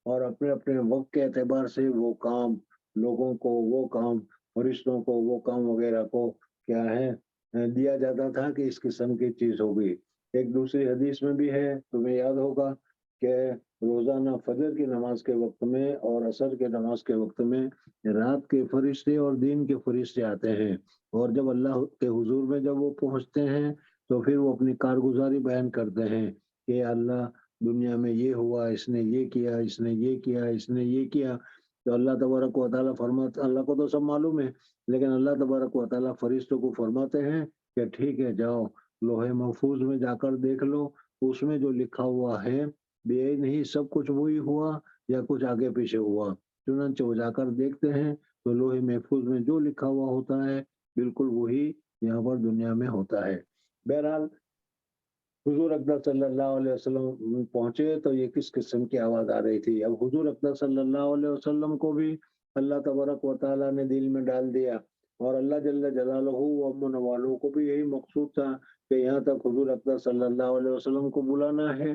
اور اپنے اپنے وقت کے اعتبار سے وہ کام لوگوں کو، وہ کام فرشتوں کو، وہ کام وغیرہ کو کیا ہے دیا جاتا تھا کہ اس قسم کی چیز ہوگی۔ ایک دوسری حدیث میں بھی ہے، تمہیں یاد ہوگا کہ روزانہ فجر کی نماز کے وقت میں اور عصر کے نماز کے وقت میں رات کے فرشتے اور دین کے فرشتے آتے ہیں، اور جب اللہ کے حضور میں جب وہ پہنچتے ہیں تو پھر وہ اپنی کارگزاری بیان کرتے ہیں کہ اللہ دنیا میں یہ ہوا، اس نے یہ کیا، اس نے یہ کیا، اس نے یہ کیا۔ تو اللہ تبارک و تعالیٰ فرماتا، اللہ کو تو سب معلوم ہے، لیکن اللہ تبارک و تعالیٰ فرشتوں کو فرماتے ہیں کہ ٹھیک ہے، جاؤ لوح محفوظ میں جا کر دیکھ لو، اس میں جو لکھا ہوا ہے یہ نہیں سب کچھ وہی ہوا یا کچھ آگے پیچھے ہوا۔ چنانچہ وہ جا کر دیکھتے ہیں تو لوح محفوظ میں جو لکھا ہوا ہوتا ہے بالکل وہی یہاں پر دنیا میں ہوتا ہے۔ بہرحال حضور اکرم صلی اللہ علیہ وسلم پہنچے تو یہ کس قسم کی آواز آ رہی تھی؟ اب حضور اکرم صلی اللہ علیہ وسلم کو بھی اللہ تبارک و تعالیٰ نے دل میں ڈال دیا، اور اللہ جل جلالہ و من والوں کو بھی یہی مقصود تھا کہ یہاں تک حضور اکرم صلی اللہ علیہ وسلم کو بلانا ہے،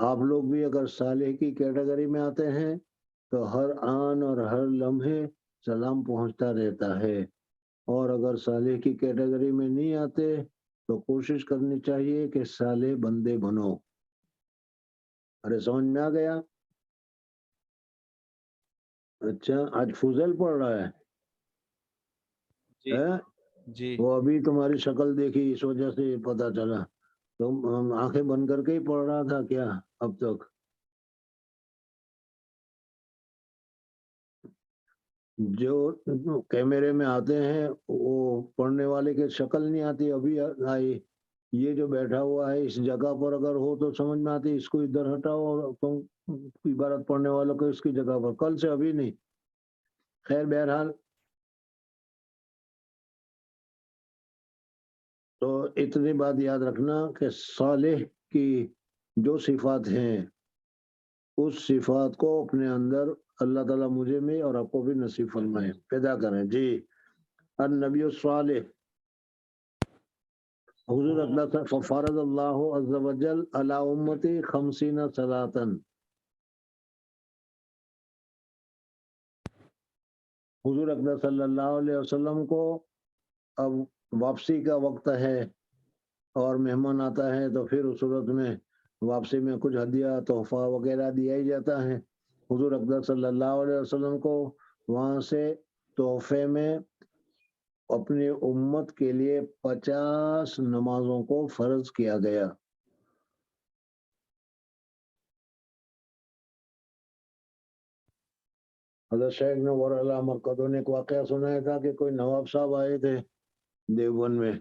آپ لوگ بھی اگر صالح کی کیٹیگری میں آتے ہیں تو ہر آن اور ہر لمحے سلام پہنچتا رہتا ہے، اور اگر صالح کی کیٹیگری میں نہیں آتے تو کوشش کرنی چاہیے کہ صالح بندے بنو۔ ارے سمجھ میں آ گیا؟ اچھا، آج فضل پڑھ رہا ہے؟ جی جی وہ ابھی تمہاری شکل دیکھی اس وجہ سے پتا چلا، تم آنکھیں بند کر کے ہی پڑھ رہا تھا کیا اب تک؟ جو کیمرے میں آتے ہیں وہ پڑھنے والے کی شکل نہیں آتی، ابھی آئی۔ یہ جو بیٹھا ہوا ہے اس جگہ پر اگر ہو تو سمجھ میں آتی، اس کو ادھر ہٹاؤ اور تم عبارت پڑھنے والوں کو اس کی جگہ پر، کل سے ابھی نہیں۔ خیر بہرحال تو اتنی بات یاد رکھنا کہ صالح کی جو صفات ہیں اس صفات کو اپنے اندر اللہ تعالیٰ مجھے میں اور آپ کو بھی نصیب فرمائے، پیدا کریں۔ جی، النبی الصالح، حضور اقدس ففرض اللہ عز وجل علی امتی 50 صلاتن، حضور اقدس صلی اللہ علیہ وسلم کو اب واپسی کا وقت ہے اور مہمان آتا ہے تو پھر اس صورت میں واپسی میں کچھ ہدیہ تحفہ وغیرہ دیا ہی جاتا ہے۔ حضور اقدس صلی اللہ علیہ وسلم کو وہاں سے تحفے میں اپنی امت کے لیے 50 نمازوں کو فرض کیا گیا۔ حضرت شیخ نور اللہ مرکزوں نے ایک واقعہ سنایا تھا کہ کوئی نواب صاحب آئے تھے دیوبند میں،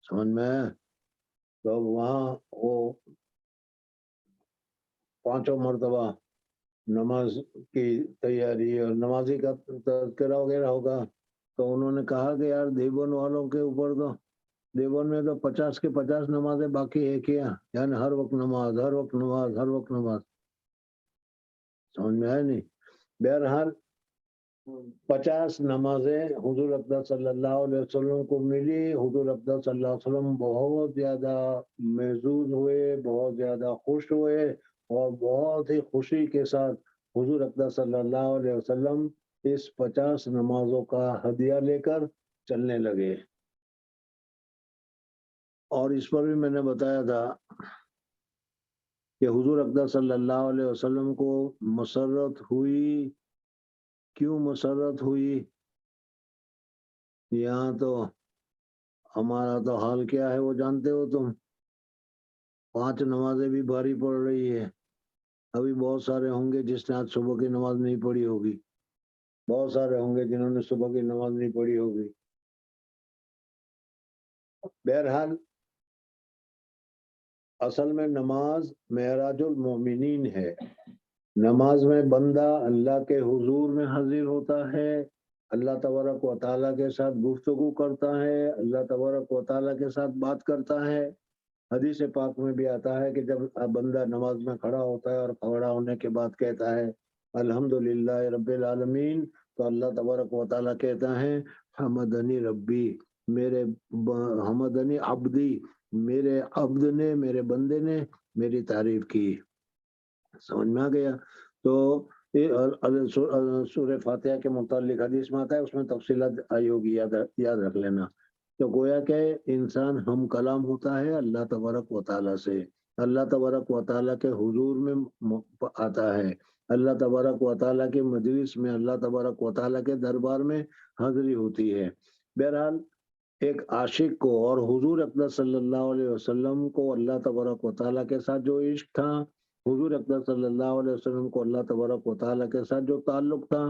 سمجھ میں آیا؟ تو وہاں وہ 5 مرتبہ نماز کی تیاری اور نمازی کا تذکرہ وغیرہ ہوگا، تو انہوں نے کہا کہ یار دیوبند والوں کے اوپر تو دیوبند میں تو 50 کے 50 نمازیں باقی ہے کیا، یعنی ہر وقت نماز، ہر وقت نماز، ہر وقت نماز، سمجھ میں آیا نہیں؟ بہرحال 50 نمازیں حضور اقدس صلی اللہ علیہ وسلم کو ملی۔ حضور اقدس صلی اللہ علیہ وسلم بہت زیادہ محظوظ ہوئے، بہت زیادہ خوش ہوئے، اور بہت ہی خوشی کے ساتھ حضور اقدس صلی اللہ علیہ وسلم اس 50 نمازوں کا ہدیہ لے کر چلنے لگے۔ اور اس پر بھی میں نے بتایا تھا کہ حضور اقدس صلی اللہ علیہ وسلم کو مسرت ہوئی، کیوں مسرت ہوئی؟ یہاں تو ہمارا تو حال کیا ہے وہ جانتے ہو تم، 5 نمازیں بھی بھاری پڑ رہی ہے۔ ابھی بہت سارے ہوں گے جس نے آج صبح کی نماز نہیں پڑھی ہوگی، بہت سارے ہوں گے جنہوں نے صبح کی نماز نہیں پڑھی ہوگی۔ بہرحال اصل میں نماز معراج المومنین ہے۔ نماز میں بندہ اللہ کے حضور میں حاضر ہوتا ہے، اللہ تبارک و تعالیٰ کے ساتھ گفتگو کرتا ہے، اللہ تبارک و تعالیٰ کے ساتھ بات کرتا ہے۔ حدیث پاک میں بھی آتا ہے کہ جب بندہ نماز میں کھڑا ہوتا ہے اور کھڑا ہونے کے بعد کہتا ہے الحمدللہ رب العالمین، تو اللہ تبارک و تعالیٰ کہتا ہے حمدنی ربی، میرے حمدنی عبدی، میرے عبد نے، میرے بندے نے میری تعریف کی۔ سمجھ میں آ گیا؟ تو سورہ فاتحہ کے متعلق حدیث میں آتا ہے، اس میں تفصیلات آئی ہوگی، یاد رکھ لینا۔ تو گویا کہ انسان ہم کلام ہوتا ہے اللہ تبارک و تعالیٰ سے، اللہ تبارک و تعالیٰ کے حضور میں آتا ہے، اللہ تبارک و تعالیٰ کے مجلس میں، اللہ تبارک و تعالیٰ کے دربار میں حاضری ہوتی ہے۔ بہرحال ایک عاشق کو اور حضور اقدس صلی اللہ علیہ وسلم کو اللہ تبارک و تعالیٰ کے ساتھ جو عشق تھا، حضور اقدس صلی اللہ علیہ وسلم کو اللہ تبارک و تعالیٰ کے ساتھ جو تعلق تھا،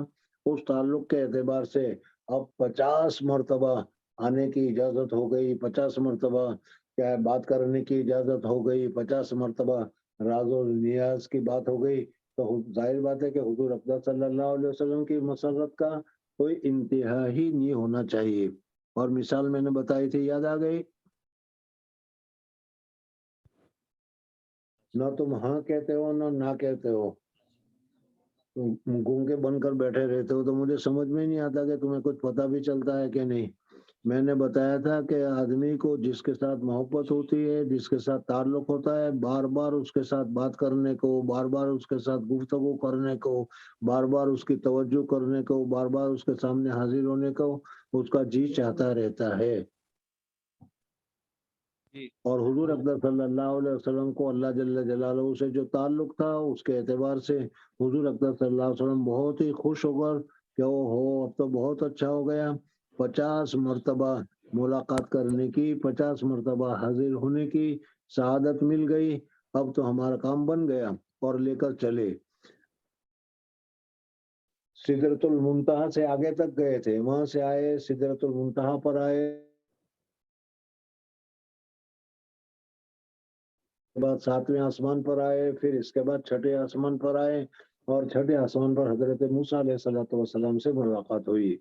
اس تعلق کے اعتبار سے اب 50 مرتبہ آنے کی اجازت ہو گئی، 50 مرتبہ کیا بات کرنے کی اجازت ہو گئی، 50 مرتبہ راز و نیاز کی بات ہو گئی، تو ظاہر بات ہے کہ حضور اقدس صلی اللہ علیہ وسلم کی مسرت کا کوئی انتہا ہی نہیں ہونا چاہیے۔ اور مثال میں نے بتائی تھی، یاد آ گئی؟ نہ تم ہاں کہتے ہو نہ کہتے ہو، گونگے بن کر بیٹھے رہتے ہو، تو مجھے سمجھ میں نہیں آتا کہ تمہیں کچھ پتہ بھی چلتا ہے کہ نہیں۔ میں نے بتایا تھا کہ آدمی کو جس کے ساتھ محبت ہوتی ہے، جس کے ساتھ تعلق ہوتا ہے، بار بار اس کے ساتھ بات کرنے کو، بار بار اس کے ساتھ گفتگو کرنے کو، بار بار اس کی توجہ کرنے کو، بار بار اس کے سامنے حاضر ہونے کو اس کا جی چاہتا رہتا ہے۔ اور حضور اکرم صلی اللہ علیہ وسلم کو اللہ جل جلالہ سے جو تعلق تھا، اس کے اعتبار سے حضور اکرم صلی اللہ علیہ وسلم بہت ہی خوش ہو کر کہ اب تو بہت اچھا ہو گیا، 50 مرتبہ ملاقات کرنے کی، 50 مرتبہ حاضر ہونے کی سعادت مل گئی، اب تو ہمارا کام بن گیا، اور لے کر چلے۔ سدرۃ المنتہا سے آگے تک گئے تھے، وہاں سے آئے، سدرۃ المنتہا پر آئے، بعد 7ویں آسمان پر آئے، پھر اس کے بعد 6ٹھے آسمان پر آئے، اور 6ٹھے آسمان پر حضرت موسیٰ علیہ السلام سے ملاقات ہوئی۔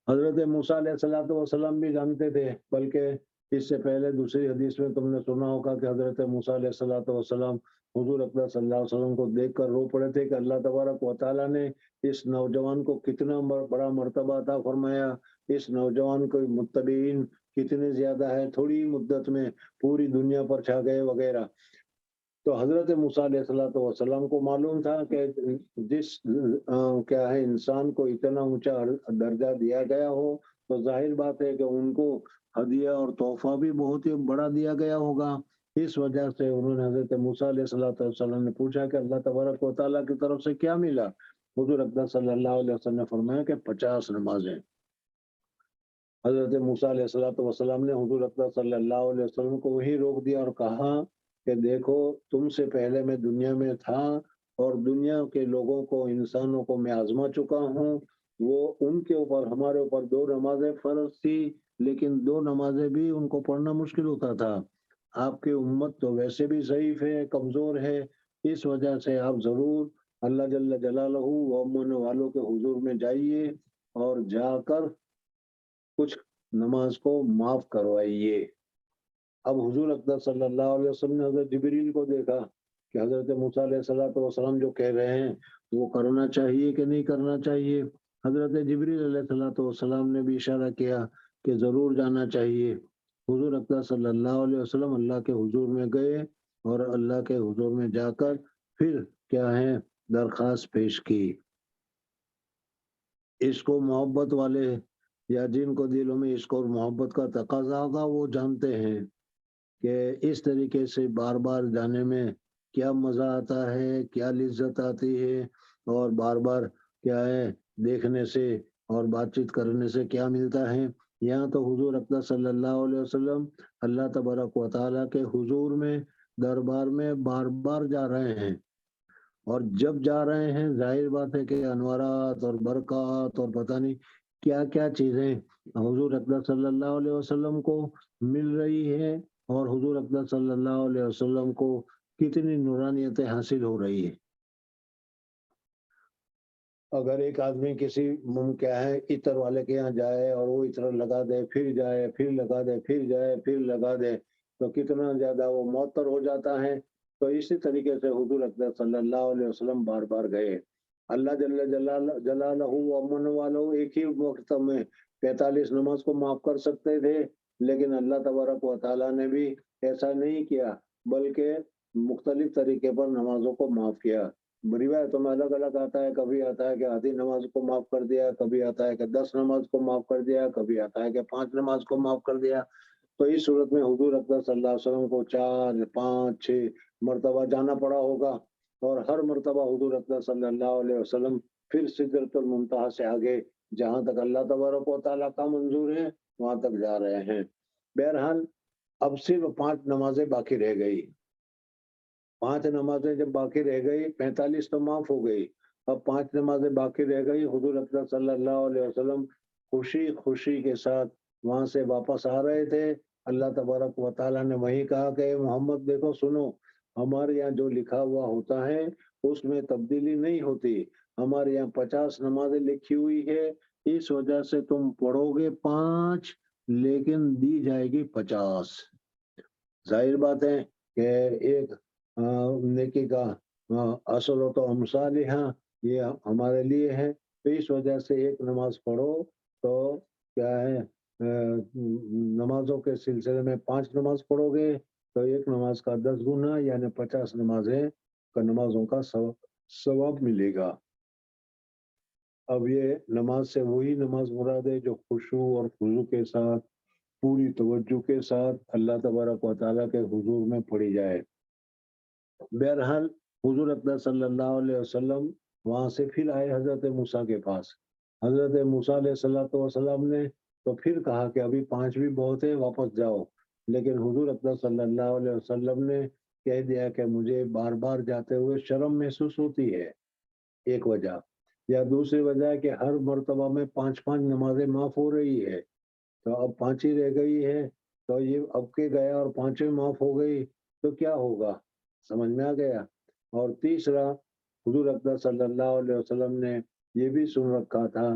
حضرت موسیٰ علیہ السلام بھی جانتے تھے، بلکہ اس سے پہلے دوسری حدیث میں تم نے سنا ہوگا کہ حضرت موسیٰ علیہ السلام حضور اکرم صلی اللہ علیہ وسلم کو دیکھ کر رو پڑے تھے کہ اللہ تبارک و تعالیٰ نے اس نوجوان کو کتنا بڑا مرتبہ عطا فرمایا، اس نوجوان کو متبعین کتنے زیادہ ہے، تھوڑی مدت میں پوری دنیا پر چھا گئے وغیرہ۔ تو حضرت موسیٰ علیہ السلام کو معلوم تھا کہ جس کیا ہے انسان کو اتنا اونچا درجہ دیا گیا ہو تو ظاہر بات ہے کہ ان کو ہدیہ اور تحفہ بھی بہت ہی بڑا دیا گیا ہوگا۔ اس وجہ سے انہوں نے حضرت موسیٰ علیہ السلام نے پوچھا کہ اللہ تبارک و تعالیٰ کی طرف سے کیا ملا؟ حضور اکرم صلی اللہ علیہ وسلم نے فرمایا کہ 50 نمازیں۔ حضرت موسیٰ علیہ السلام نے حضور اکرم صلی اللہ علیہ وسلم کو وہی روک دیا اور کہا کہ دیکھو، تم سے پہلے میں دنیا میں تھا اور دنیا کے لوگوں کو، انسانوں کو میں آزما چکا ہوں، وہ ان کے اوپر، ہمارے اوپر 2 نمازیں فرض تھی، لیکن 2 نمازیں بھی ان کو پڑھنا مشکل ہوتا تھا۔ آپ کی امت تو ویسے بھی ضعیف ہے، کمزور ہے، اس وجہ سے آپ ضرور اللہ جل جلالہ و امن والوں کے حضور میں جائیے اور جا کر کچھ نماز کو معاف کروائیے۔ اب حضور اکرم صلی اللہ علیہ وسلم نے حضرت جبریل کو دیکھا کہ حضرت موسیٰ علیہ السلام جو کہہ رہے ہیں وہ کرنا چاہیے کہ نہیں کرنا چاہیے۔ حضرت جبریل علیہ السلام نے بھی اشارہ کیا کہ ضرور جانا چاہیے۔ حضور اکرم صلی اللہ علیہ وسلم اللہ کے حضور میں گئے اور اللہ کے حضور میں جا کر پھر کیا ہے درخواست پیش کی۔ اس کو محبت والے یا جن کو دلوں میں عشق اور محبت کا تقاضا ہوگا وہ جانتے ہیں کہ اس طریقے سے بار بار جانے میں کیا مزہ آتا ہے، کیا لذت آتی ہے، اور بار بار کیا ہے دیکھنے سے اور بات چیت کرنے سے کیا ملتا ہے۔ یہاں تو حضور اکرم صلی اللہ علیہ وسلم اللہ تبارک و تعالیٰ کے حضور میں، دربار میں بار بار جا رہے ہیں، اور جب جا رہے ہیں ظاہر بات ہے کہ انوارات اور برکات اور پتہ نہیں کیا کیا چیزیں حضور اکرم صلی اللہ علیہ وسلم کو مل رہی ہے، اور حضور اکرم صلی اللہ علیہ وسلم کو کتنی نورانیتیں حاصل ہو رہی ہے۔ اگر ایک آدمی کسی کیا ہے عطر والے کے یہاں جائے اور وہ عطر لگا دے، پھر جائے، پھر لگا دے، پھر جائے، پھر لگا دے، تو کتنا زیادہ وہ معطر ہو جاتا ہے۔ تو اسی طریقے سے حضور اکرم صلی اللہ علیہ وسلم بار بار گئے۔ اللہ جل جلالہ و امن والوں ایک ہی وقت میں 45 نماز کو معاف کر سکتے تھے، لیکن اللہ تبارک و تعالیٰ نے بھی ایسا نہیں کیا، بلکہ مختلف طریقے پر نمازوں کو معاف کیا۔ روایتوں میں الگ الگ آتا ہے، کبھی آتا ہے کہ آدھی نماز کو معاف کر دیا، کبھی آتا ہے کہ 10 نماز کو معاف کر دیا، کبھی آتا ہے کہ 5 نماز کو معاف کر دیا۔ تو اس صورت میں حضور اکرم صلی اللہ علیہ وسلم کو 4، 5، 6 مرتبہ جانا پڑا ہوگا، اور ہر مرتبہ حضور اکرم صلی اللہ علیہ وسلم پھر سدرۃ المنتہا سے آگے جہاں تک اللہ تبارک و تعالیٰ کا منظور ہے وہاں تک جا رہے ہیں۔ بہرحال اب صرف 5 نمازیں باقی رہ گئی۔ 5 نمازیں جب باقی رہ گئی، 45 تو معاف ہو گئی، اب 5 نمازیں باقی رہ گئی۔ حضور اکرم صلی اللہ علیہ وسلم خوشی خوشی کے ساتھ وہاں سے واپس آ رہے تھے۔ اللہ تبارک و تعالیٰ نے وہی کہا کہ محمد دیکھو سنو، ہمارے یہاں جو لکھا ہوا ہوتا ہے اس میں تبدیلی نہیں ہوتی، ہمارے یہاں 50 نمازیں لکھی ہوئی ہے، اس وجہ سے تم پڑھو گے 5 لیکن دی جائے گی 50۔ ظاہر بات ہے کہ ایک نیکی کا اصل و تو امثالہ یہ ہمارے لیے ہے، تو اس وجہ سے ایک نماز پڑھو تو کیا ہے نمازوں کے سلسلے میں 5 نماز پڑھو گے تو ایک نماز کا 10 گنا یعنی 50 نمازوں کا ثواب ملے گا۔ اب یہ نماز سے وہی نماز مراد ہے جو خشوع اور خضوع کے ساتھ پوری توجہ کے ساتھ اللہ تبارک و تعالیٰ کے حضور میں پڑھی جائے۔ بہرحال حضور اکرم صلی اللہ علیہ وسلم وہاں سے پھر آئے حضرت موسیٰ کے پاس۔ حضرت موسیٰ علیہ السلام نے تو پھر کہا کہ ابھی 5 بھی بہت ہے، واپس جاؤ، لیکن حضور اکرم صلی اللہ علیہ وسلم نے کہہ دیا کہ مجھے بار بار جاتے ہوئے شرم محسوس ہوتی ہے، ایک وجہ، یا دوسری وجہ ہے کہ ہر مرتبہ میں 5 نمازیں معاف ہو رہی ہے، تو اب 5 ہی رہ گئی ہے، تو یہ اب کے گیا اور 5 معاف ہو گئی تو کیا ہوگا، سمجھ میں آ گیا۔ اور تیسرا حضور اکرم صلی اللہ علیہ وسلم نے یہ بھی سن رکھا تھا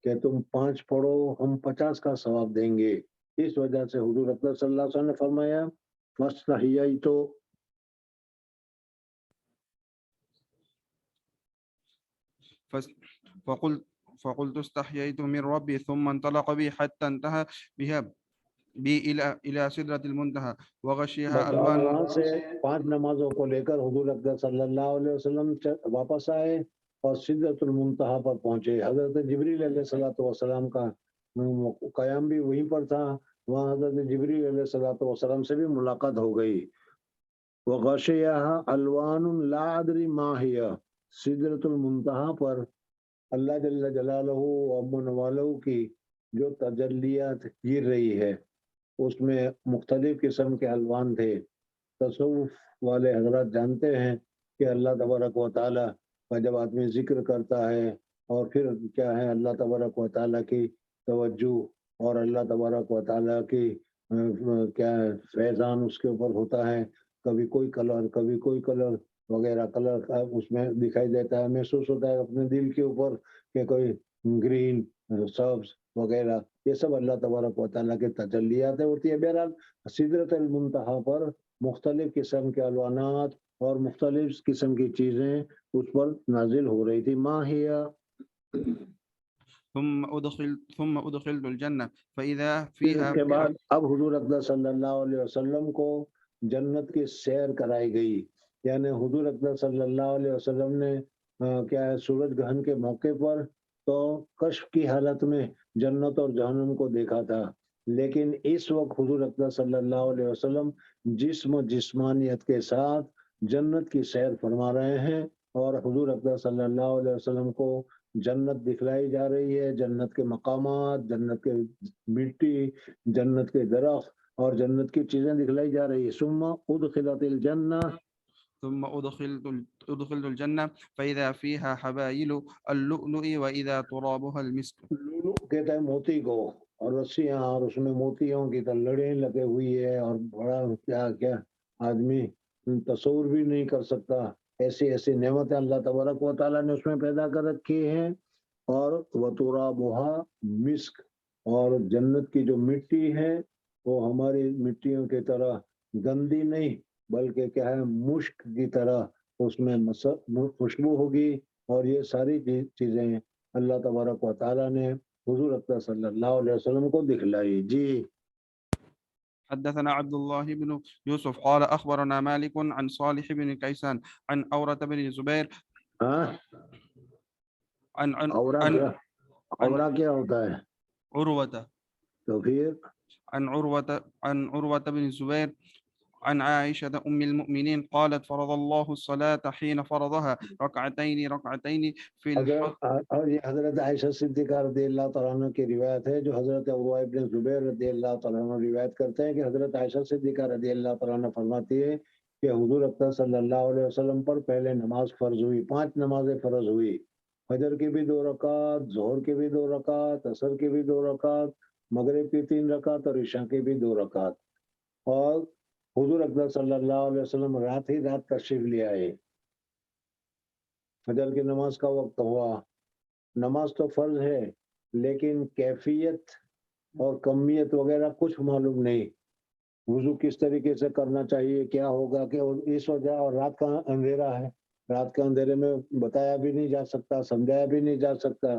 کہ تم 5 پڑھو ہم 50 کا ثواب دیں گے، اس وجہ سے حضور اکرم صلی اللہ علیہ وسلم نے فرمایا فاستحییت فقلت استحييت من ربي ثم انطلق بي حتى انتهى بها بي إلى سدرة المنتهى وغشيها ألوان۔ وہاں سے 5 نمازوں کو لے کر حضور اکرم صلی اللہ علیہ وسلم واپس آئے اور سدرۃ المنتہا پر پہنچے۔ حضرت جبریل علیہ السلام کا قیام بھی وہیں پر تھا، وہاں حضرت جبریل علیہ السلام سے بھی ملاقات ہو گئی۔ وغشیها الوان لا ادری ما ہی، سدرۃ المنتہا پر اللہ جل جلالہ و امن والہ کی جو تجلیات گر رہی ہے اس میں مختلف قسم کے الوان تھے۔ تصوف والے حضرات جانتے ہیں کہ اللہ تبارک و تعالیٰ کا جب آدمی ذکر کرتا ہے اور پھر کیا ہے اللہ تبارک و تعالیٰ کی توجہ اور اللہ تبارک و تعالیٰ کی کیا ہے فیضان اس کے اوپر ہوتا ہے، کبھی کوئی کلر کبھی کوئی کلر وغیرہ، کلر اس میں دکھائی دیتا ہے، محسوس ہوتا ہے اپنے دل کے اوپر کہ کوئی گرین سبز وغیرہ، یہ سب اللہ تبارک و تعالیٰ کے تجلیات ہوتی ہے۔ بہرحال سدرۃ المنتہا پر مختلف قسم کے الوانات اور مختلف قسم کی چیزیں اس پر نازل ہو رہی تھی۔ ما ہی ثم أدخلت الجنة فإذا اس فيها کے بعد اب حضور اکرم صلی اللہ علیہ وسلم کو جنت کی سیر کرائی گئی، یعنی حضور اکرم صلی اللہ علیہ وسلم نے کیا ہے سورج گرہن کے موقع پر تو کشف کی حالت میں جنت اور جہنم کو دیکھا تھا، لیکن اس وقت حضور اکرم صلی اللہ علیہ وسلم جسم و جسمانیت کے ساتھ جنت کی سیر فرما رہے ہیں، اور حضور اکرم صلی اللہ علیہ وسلم کو جنت دکھلائی جا رہی ہے، جنت کے مقامات، جنت کے مٹی، جنت کے درخت اور جنت کی چیزیں دکھلائی جا رہی ہے۔ ثم ادخلت الجنہ ثم أدخلت الجنة فإذا فيها حبائل اللؤلؤ وإذا ترابها المسك۔ لولو کہتا ہے موتی کو، اور رسیاں اور اس میں موتیوں کی لڑیں لگے ہوئی ہے، اور بڑا کیا کیا آدمی تصور بھی نہیں کر سکتا، ایسی ایسی نعمتیں اللہ تبارک و تعالیٰ نے اس میں پیدا کر رکھی ہیں۔ اور وَتُرَابُهَا مسک، اور جنت کی جو مٹی ہے وہ ہماری مٹیوں کی طرح گندی نہیں بلکہ کیا ہے مشک کی طرح اس میں خوشبو ہوگی، اور یہ ساری چیزیں اللہ تبارک و تعالیٰ نے حضور اکرم صلی اللہ علیہ وسلم کو دکھلائی۔ جی حدثنا عبد الله بن يوسف قال أخبرنا مالك عن صالح بن كيسان عن أورة بن زبير ہاں عن عن اورا عن کیا اورا کیا ہوتا ہے؟ عروة تو پھر عن عروة بن الزبير عن عائشة أم المؤمنين قالت فرض الله الصلاة حين فرضها ركعتين في حضرت عائشہ صدیقہ رضی اللہ تعالیٰ عنہ کی روایت ہے، جو حضرت عروہ ابن زبیر رضی اللہ تعالیٰ عنہ روایت کرتے ہیں کہ حضرت عائشہ صدیقہ رضی اللہ تعالیٰ عنہ فرماتی ہے کہ حضور اکرم صلی اللہ علیہ وسلم پر پہلے نماز فرض ہوئی، 5 نمازیں فرض ہوئی، فجر کی بھی 2 رکعت، ظہر کی بھی 2 رکعت، عصر کی بھی 2 رکعت، مغرب کی 3 رکعت اور عشاء کی بھی 2 رکعت۔ اور حضور اکرم صلی اللہ علیہ وسلم رات ہی رات تشریف لے آئے، فجر کی نماز کا وقت ہوا، نماز تو فرض ہے لیکن کیفیت اور کمیت وغیرہ کچھ معلوم نہیں، وضو کس طریقے سے کرنا چاہیے، کیا ہوگا کہ اس وجہ، اور رات کا اندھیرا ہے، رات کے اندھیرے میں بتایا بھی نہیں جا سکتا، سمجھایا بھی نہیں جا سکتا،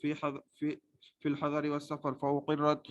في حض- في في الحضر والسفر فأقرت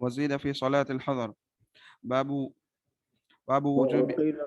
وزيد في صلاة الحضر باب وجوب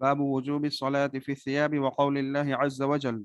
باب وجوب الصلاة في الثياب وقول الله عز وجل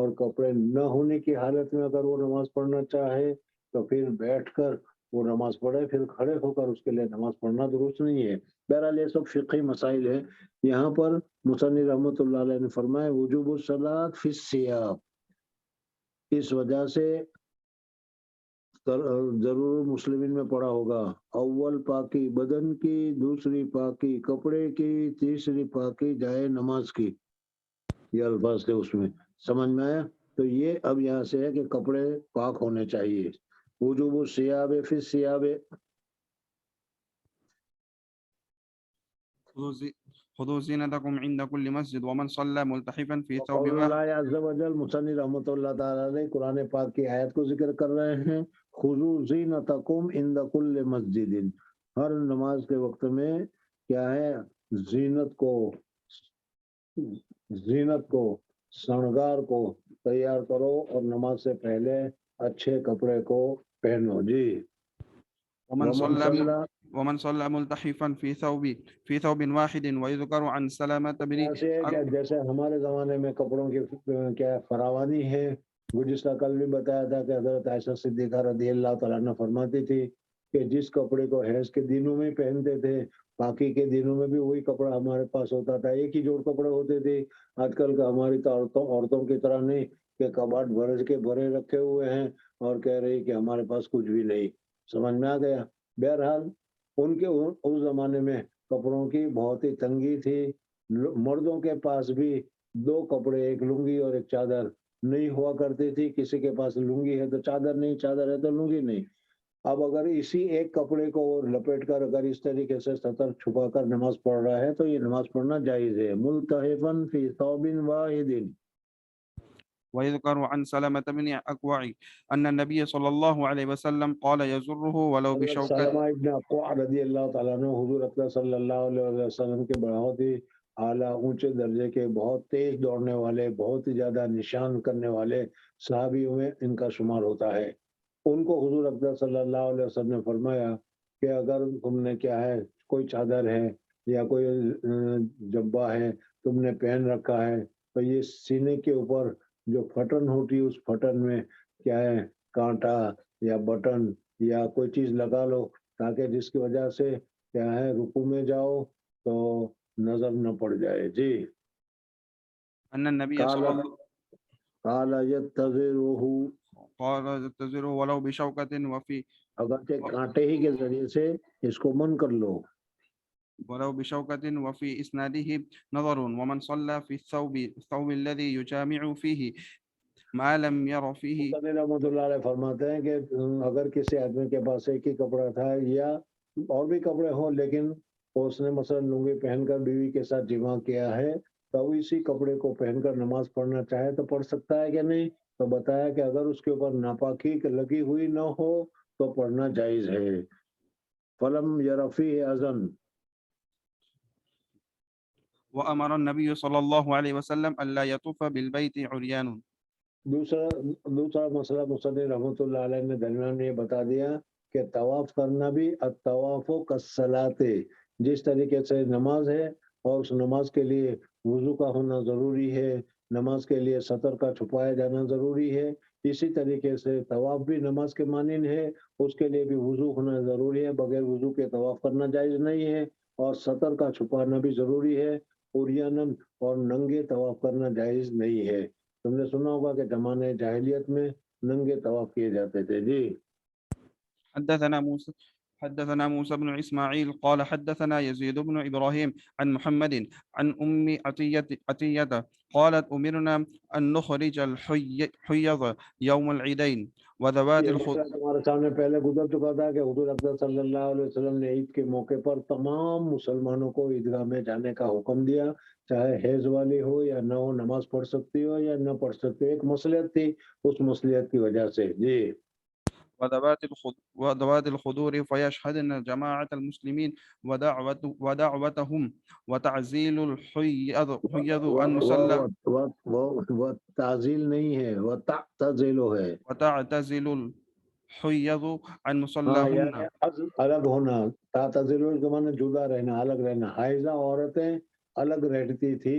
اور کپڑے نہ ہونے کی حالت میں اگر وہ نماز پڑھنا چاہے تو پھر بیٹھ کر وہ نماز پڑھے، پھر کھڑے ہو کر اس کے لیے نماز پڑھنا درست نہیں ہے۔ بہرحال یہ سب فقہی مسائل ہیں۔ یہاں پر مصنف رحمۃ اللہ علیہ نے فرمایا وجوب الصلاۃ فی الثیاب، اس وجہ سے ضرور مسلمین میں پڑھا ہوگا اول پاکی بدن کی، دوسری پاکی کپڑے کی، تیسری پاکی جائے نماز کی، یہ الفاظ تھے اس میں، سمجھ میں آیا؟ تو یہ اب یہاں سے ہے کہ کپڑے پاک ہونے چاہیے۔ وجوب الثیاب فی الثیاب، خذوا زینتکم عند کل مسجد ومن صلی ملتحفا فی ثوب قول واحد۔ اللہ عز و جل، مصنف رحمۃ اللہ تعالی علیہ قرآن پاک کی آیت کو ذکر کر رہے ہیں، خذوا زینتکم عند کل مسجد، ہر نماز کے وقت میں کیا ہے، زینت کو شرنگار کو تیار کرو اور نماز سے پہلے اچھے کپڑے کو پہنو۔ جی ومن صلى ملتحفا في ثوب واحد ويذكر عن سلامة بن ایسے ہے کہ جیسے ہمارے زمانے میں کپڑوں کی کیا فراوانی ہے، گزشتہ کل بھی بتایا تھا کہ حضرت عائشہ صدیقہ رضی اللہ تعالیٰ عنہ فرماتی تھی کہ جس کپڑے کو حیض کے دنوں میں پہنتے تھے، باقی کے دنوں میں بھی وہی کپڑا ہمارے پاس ہوتا تھا، ایک ہی جوڑ کپڑے ہوتے تھے۔ آج کل کا ہماری عورتوں کی طرح نہیں کہ کباڑ بھرے رکھے ہوئے ہیں اور کہہ رہی کہ ہمارے پاس کچھ بھی نہیں۔ سمجھ میں آ گیا؟ بہرحال ان کے اس زمانے میں کپڑوں کی بہت ہی تنگی تھی، مردوں کے پاس بھی دو کپڑے، ایک لنگی اور ایک چادر نہیں ہوا کرتی تھی، کسی کے پاس لنگی ہے تو چادر نہیں، چادر ہے تو لنگی نہیں۔ اب اگر اسی ایک کپڑے کو لپیٹ کر اگر اس طریقے سے سطر چھپا کر نماز پڑھ رہا ہے تو یہ نماز پڑھنا جائز ہے۔ ملتحفاً فی ثوب واحد، ويذكر عن سلمة بن أكوع أن النبي صلى الله عليه وسلم قال يزره ولو حضرت بشوكة۔ سلمہ ابن اقوع رضی اللہ تعالیٰ عنہ حضور اکرم صلی اللہ علیہ وسلم کے بہت ہی اعلیٰ اونچے درجے کے، بہت تیز دوڑنے والے، بہت ہی زیادہ نشان کرنے والے صحابیوں میں ان کا شمار ہوتا ہے۔ ان کو حضور اکرم صلی اللہ علیہ وسلم نے فرمایا کہ اگر تم نے کیا ہے، کوئی چادر ہے یا کوئی جبہ ہے تم نے پہن رکھا ہے تو یہ سینے کے اوپر جو پھٹن ہوتی ہے اس پھٹن میں کیا ہے، کانٹا یا بٹن یا کوئی چیز لگا لو تاکہ جس کی وجہ سے کیا ہے رکوع میں جاؤ تو نظر نہ پڑ جائے۔ جی أن النبي صلى الله قال يتذره، قال يتزره ولو بشوكة وفي اگرچہ کانٹے ہی کے ذریعے سے اس کو من کر لو۔ ولو بشوكة وفي إسناده نظر ومن صلى في الثوب الذي يجامع فيه ما لم ير فيه۔ رحمۃ اللہ علیہ فرماتے ہیں کہ اگر کسی آدمی کے پاس ایک ہی کپڑا تھا یا اور بھی کپڑے ہوں لیکن اس نے مثلا لنگی پہن کر بیوی کے ساتھ جماع کیا ہے تو اسی کپڑے کو پہن کر نماز پڑھنا چاہے تو پڑھ سکتا ہے کہ نہیں؟ تو بتایا کہ اگر اس کے اوپر ناپاکی لگی ہوئی نہ ہو تو پڑھنا جائز ہے۔ فلم یرفی اذن، وأمر النبي صلى الله عليه وسلم ألا يطوف بالبيت عريان۔ دوسرا مسئلہ مصنف رحمۃ اللہ علیہ نے درمیان میں یہ بتا دیا کہ طواف کرنا بھی الطواف کالصلاۃ، جس طریقے سے نماز ہے اور اس نماز کے لیے وضو کا ہونا ضروری ہے، نماز کے لیے سطر کا چھپایا جانا ضروری ہے، اسی طریقے سے طواف بھی نماز کے مانند ہے، اس کے لیے بھی وضو ہونا ضروری ہے، بغیر وضو کے طواف کرنا جائز نہیں ہے، اور سطر کا چھپانا بھی ضروری ہے، عریاناً اور ننگے طواف کرنا جائز نہیں ہے۔ تم نے سنا ہوگا کہ زمانے جاہلیت میں ننگے طواف کیے جاتے تھے۔ جی حدثنا موسى بن إسماعيل قال حدثنا يزيد بن إبراهيم عن محمد عن أم عطية قالت أمرنا أن نخرج الحيض يوم العيدين وذوات الخدور۔ ہمارے سامنے پہلے گزر چکا تھا کہ حضور اکرم صلی اللہ علیہ وسلم نے عید کے موقع پر تمام مسلمانوں کو عیدگاہ میں جانے کا حکم دیا، چاہے حیض والی ہو یا نہ ہو، نماز پڑھ سکتی ہو یا نہ پڑھ سکتی ہو، ایک مصلحت تھی، اس مصلحت کی وجہ سے۔ جی وذوات الخدور فيشهدن جماعة المسلمين ودعوتهم وتعزيل الحيض عن مصلى، تعزیل نہیں ہے، وہ تعتزل ہے، وتعتزل الحيض عن ہاں مصلاهن۔ یعنی الگ ہونا، تعتزل کے معنی جدا رہنا، الگ رہنا۔ حائضہ عورتیں الگ رہتی تھی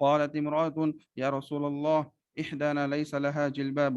قالت امرأة يا رسول الله إحدانا ليس لها جلباب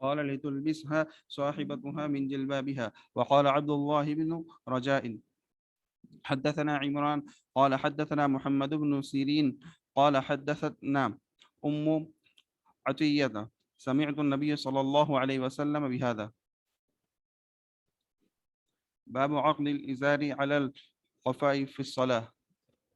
قال لتلبسها صاحبتها من جلبابها. وقال عبد الله بن رجاء حدثنا عمران قال حدثنا محمد بن سيرين قال حدثتنا أم عطية سمعت النبي صلى الله عليه وسلم بهذا. باب عقد الإزار على القفاء في الصلاة.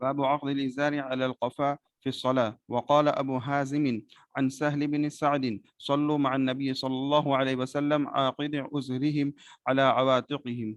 باب عقد الإزار على القفاء في الصلاة. وقال أبو حازم عن سهل بن سعد صلوا مع النبي صلى الله عليه وسلم عاقد أزرهم على عواتقهم.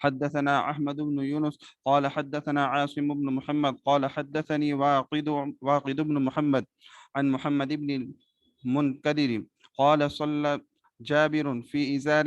حدثنا أحمد بن يونس قال حدثنا عاصم بن محمد قال حدثني واقد بن محمد عن محمد بن المنكدر قال صلى جابر في إزار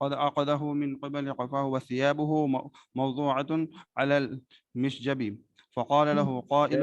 قد عقده من قبل قفاه وثيابه موضوعة على المشجب. فقال له قائل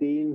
3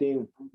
3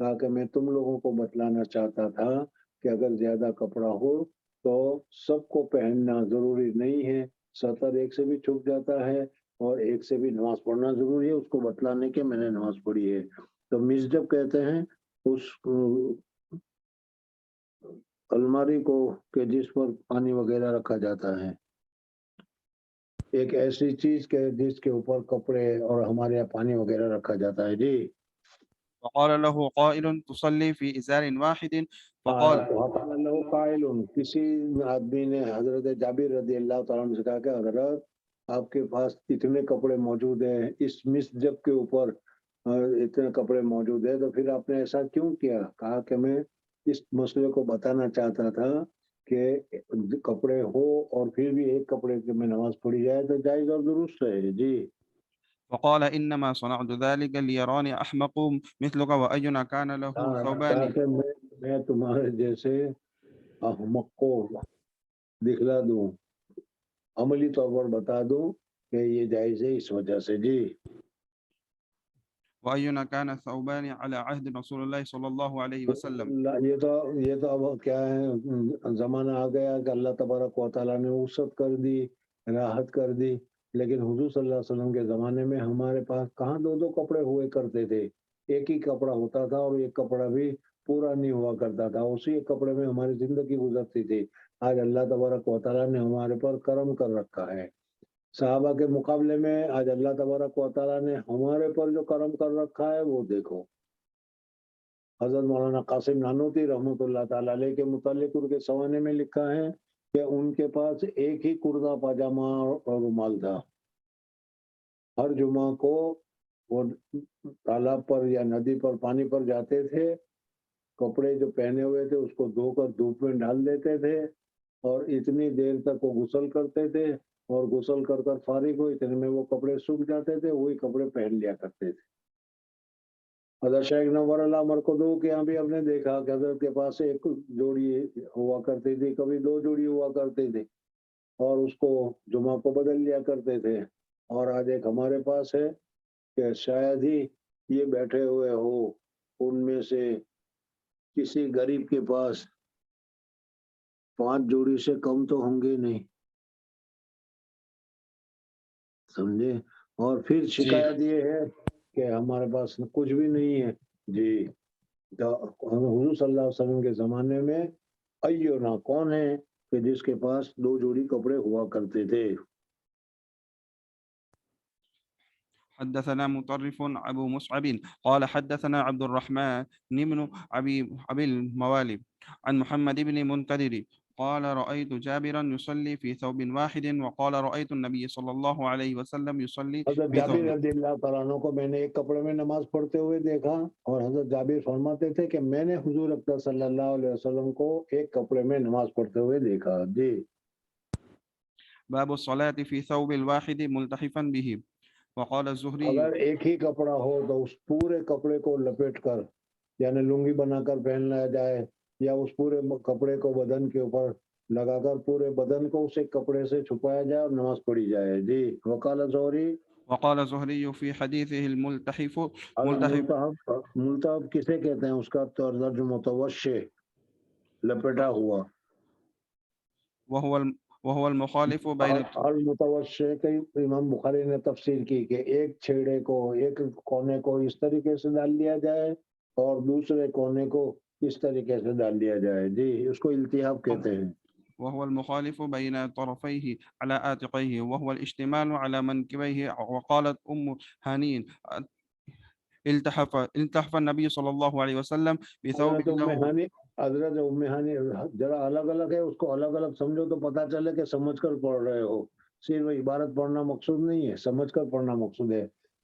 کہا کہ میں تم لوگوں کو بتلانا چاہتا تھا کہ اگر زیادہ کپڑا ہو تو سب کو پہننا ضروری نہیں ہے، سطر ایک سے بھی چھپ جاتا ہے اور ایک سے بھی نماز پڑھنا ضروری ہے، اس کو بتلانے کے میں نے نماز پڑھی ہے۔ تو مزجب کہتے ہیں اس الماری کو کہ جس پر پانی وغیرہ رکھا جاتا ہے، ایک ایسی چیز کے جس کے اوپر کپڑے اور ہمارے یہاں پانی وغیرہ رکھا جاتا ہے۔ جی وقال له قائل تصلي في إزار واحد فقال وقال له قائل، کسی آدمی نے حضرت جابر رضی اللہ تعالیٰ عنہ سے کہا کہ حضرت آپ کے پاس اتنے کپڑے موجود ہیں، اس مسجد کے اوپر اتنے کپڑے موجود ہیں، تو پھر آپ نے ایسا کیوں کیا؟ کہا کہ میں اس مسئلے کو بتانا چاہتا تھا کہ کپڑے ہو اور پھر بھی ایک کپڑے کے میں نماز پڑھی جائے تو جائز اور درست ہے۔ جی فقال إنما صنعت ذلك ليراني أحمق مثلك وأينا كان له ثوبان تاکہ میں تمہارے جیسے احمق کو دکھلا دوں، عملی طور پر بتا دوں کہ یہ جائز ہے اس وجہ سے۔ جی وأينا كان ثوبان على عهد رسول الله صلى الله عليه وسلم یہ تو اب کیا ہے، زمانہ آ گیا کہ اللہ تبارک و تعالیٰ نے وسعت کر دی، راحت کر دی، لیکن حضور صلی اللہ علیہ وسلم کے زمانے میں ہمارے پاس کہاں دو دو کپڑے ہوئے کرتے تھے، ایک ہی کپڑا ہوتا تھا اور ایک کپڑا بھی پورا نہیں ہوا کرتا تھا، اسی ایک کپڑے میں ہماری زندگی گزرتی تھی۔ آج اللہ تبارک و تعالیٰ نے ہمارے پر کرم کر رکھا ہے، صحابہ کے مقابلے میں آج اللہ تبارک و تعالیٰ نے ہمارے پر جو کرم کر رکھا ہے وہ دیکھو۔ حضرت مولانا قاسم نانوتوی رحمۃ اللہ تعالیٰ علیہ کے متعلق ان کے سوانے میں لکھا ہے کہ ان کے پاس ایک ہی کرتا پاجامہ اور رومال تھا، ہر جمعہ کو وہ تالاب پر یا ندی پر پانی پر جاتے تھے، کپڑے جو پہنے ہوئے تھے اس کو دھو کر دھوپ میں ڈال دیتے تھے اور اتنی دیر تک وہ غسل کرتے تھے اور غسل کر کر فارغ ہو اتنے میں وہ کپڑے سوکھ جاتے تھے، وہی کپڑے پہن لیا کرتے تھے۔ حضرت شیخ نور اللہ مرکزو کے یہاں بھی ہم نے دیکھا کہ حضرت کے پاس ایک جوڑی ہوا کرتی تھی، کبھی دو جوڑی ہوا کرتی تھی اور اس کو جمعہ کو بدل لیا کرتے تھے۔ اور آج ایک ہمارے پاس ہے کہ شاید ہی یہ بیٹھے ہوئے ہو ان میں سے کسی غریب کے پاس 5 جوڑی سے کم تو ہوں گے نہیں، سمجھے؟ اور پھر شکایت یہ ہے کہ ہمارے پاس کچھ بھی نہیں ہے۔ جی حضور صلی اللہ علیہ وسلم کے زمانے میں ایونا کون ہے کہ جس کے پاس 2 جوڑی کپڑے ہوا کرتے تھے۔ حدثنا مطرف أبو مصعب قال حدثنا عبد الرحمن بن أبي الموالي عن محمد بن منكدر قال رأيت جابرا يصلي في ثوب واحد وقال رأيت النبي صلى الله عليه وسلم يصلي حضرت في جابر ثوب رضی اللہ تعالیٰ عنہ کو میں نے ایک کپڑے میں نماز پڑھتے ہوئے دیکھا، اور حضرت جابر فرماتے تھے کہ میں نے حضور اکرم صلی اللہ علیہ وسلم کو ایک کپڑے میں نماز پڑھتے ہوئے دیکھا۔ جی باب الصلاة في ثوب الواحد ملتحفا به وقال الزهري اگر ایک ہی کپڑا ہو تو اس پورے کپڑے کو لپیٹ کر یعنی لنگی بنا کر پہننا جائے یا اس پورے کپڑے کو بدن کے اوپر لگا کر پورے بدن کو اس ایک کپڑے سے چھپایا جائے اور نماز پڑھی جائے۔ جی وقال الزهري في حديثه الملتحف ملتحف کسے کہتے ہیں؟ اس کا ترجمہ متوشع، لپٹا ہوا، وهو المخالف بين المتوشع کی امام بخاری نے تفسیر کی کہ ایک چھیڑے کو ایک کونے کو اس طریقے سے ڈال دیا جائے اور دوسرے کونے کو اس طریقے سے ڈال دیا جائے۔ جی اس کو التحاف کہتے ہیں۔ وهو المخالف بين طرفيه على آتقيه وهو الاشتمال على منكبيه وقالت هانين التحف النبي صلى الله عليه وسلم بثوب له حضرت ام ہانی ذرا الگ الگ ہے، اس کو الگ الگ سمجھو تو پتہ چلے کہ سمجھ کر پڑھ رہے ہو، صرف عبارت پڑھنا مقصود نہیں ہے، سمجھ کر پڑھنا مقصود ہے۔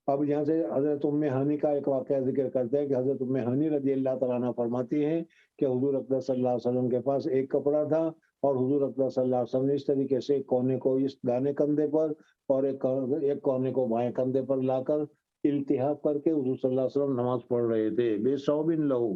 اب یہاں سے حضرت ام ہانی کا ایک واقعہ ذکر کرتے ہیں کہ حضرت ام ہانی رضی اللہ تعالیٰ عنہ فرماتی ہیں کہ حضور اکرم صلی اللہ علیہ وسلم کے پاس ایک کپڑا تھا اور حضور اکرم صلی اللہ علیہ وسلم نے اس طریقے سے ایک کونے کو اس دانے کندھے پر اور ایک کونے کو بائیں کندھے پر لا کر التحاف کر کے حضور صلی اللہ علیہ وسلم نماز پڑھ رہے تھے بے ثوب لہو،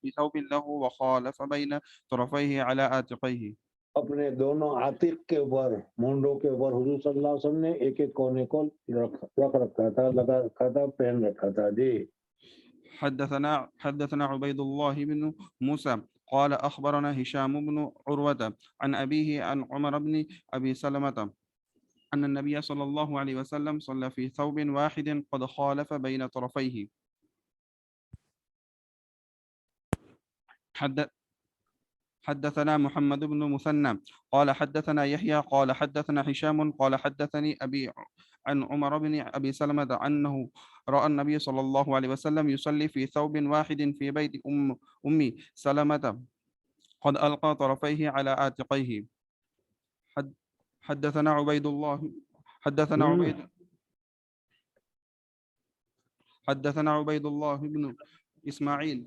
بثوب له وخالف بين طرفيه على آتقيه، اپنے دونوں عاتق کے اوپر مونڈوں کے اوپر حضور صلی اللہ علیہ وسلم نے ایک ایک کونے کو رکھ رکھا تھا، لگا رکھا تھا، پہن رکھا تھا۔ جی حدثنا عبيد الله بن موسى قال أخبرنا هشام بن عروة عن أبيه عن عمر بن أبي سلمة أن النبي صلى الله عليه وسلم صلى في ثوب واحد قد خالف بين طرفيه. حدثنا محمد بن مثنى قال حدثنا يحيى قال حدثنا هشام قال حدثني أبي عن عمر بن أبي سلمة أنه رأى النبي صلى الله عليه وسلم يصلي في ثوب واحد في بيت أم سلمة قد ألقى طرفيه على عاتقيه. حدثنا عبيد الله حدثنا عبيد الله بن إسماعيل.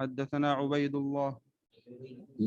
حدثنا عبيد الله.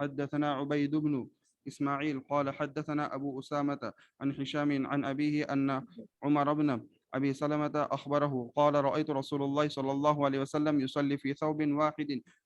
حدثنا عبيد بن إسماعيل قال حدثنا أبو أسامة عن هشام عن أبيه أن عمر بن أبي سلمة أخبره قال رأيت رسول الله صلى الله عليه وسلم يصلي في ثوب واحد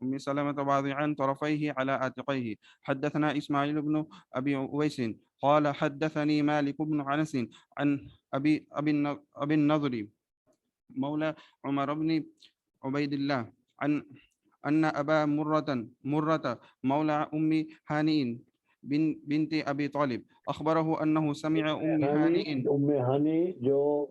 أم سلمة واضعا طرفيه على عاتقيه. حدثنا إسماعيل بن أبي أويس قال حدثني مالك بن أنس عن أبي النضر مولى عمر بن عبيد الله عن أن أبا مرة مولى أم هانئ بنت أبي طالب أخبره أنه سمع أم هانئ جو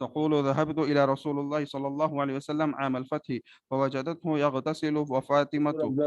تقول ذهبت إلى رسول الله صلى الله عليه وسلم عام الفتح فوجدته يغتسل وفاطمة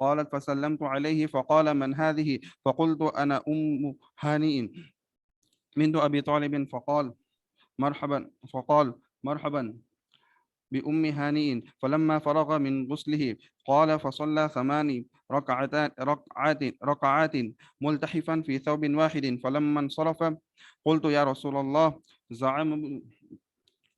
قالت فسلمت عليه فقال من هذه فقلت أنا أم هانئ بنت أبي طالب فقال مرحبا بأم هانئ. فلما فرغ من غسله قال فصلى 8 ركعات ملتحفا في ثوب واحد. فلما انصرف قلت يا رسول الله زعم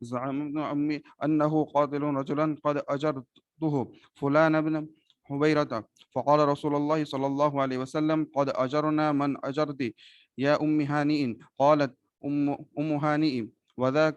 زعم ابن أمي أنه قاتل رجلا قد أجرته فلان بن حبيرة. فقال رسول الله صلى الله عليه وسلم قد أجرنا من أجرت يا أم هانئ. قالت أم هانئ وذاك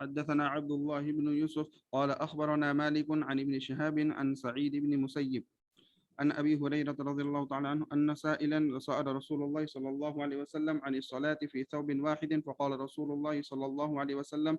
حدثنا عبد الله بن يوسف قال أخبرنا مالك عن ابن شهاب عن سعيد بن مسيب عن أبي هريرة رضي الله تعالى عنه أن سائلا سأل رسول الله صلى الله عليه وسلم عن الصلاة في ثوب واحد فقال رسول الله صلى الله عليه وسلم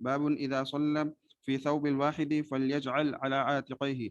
باب إذا صلى في ثوب الواحد فليجعل على عاتقيه.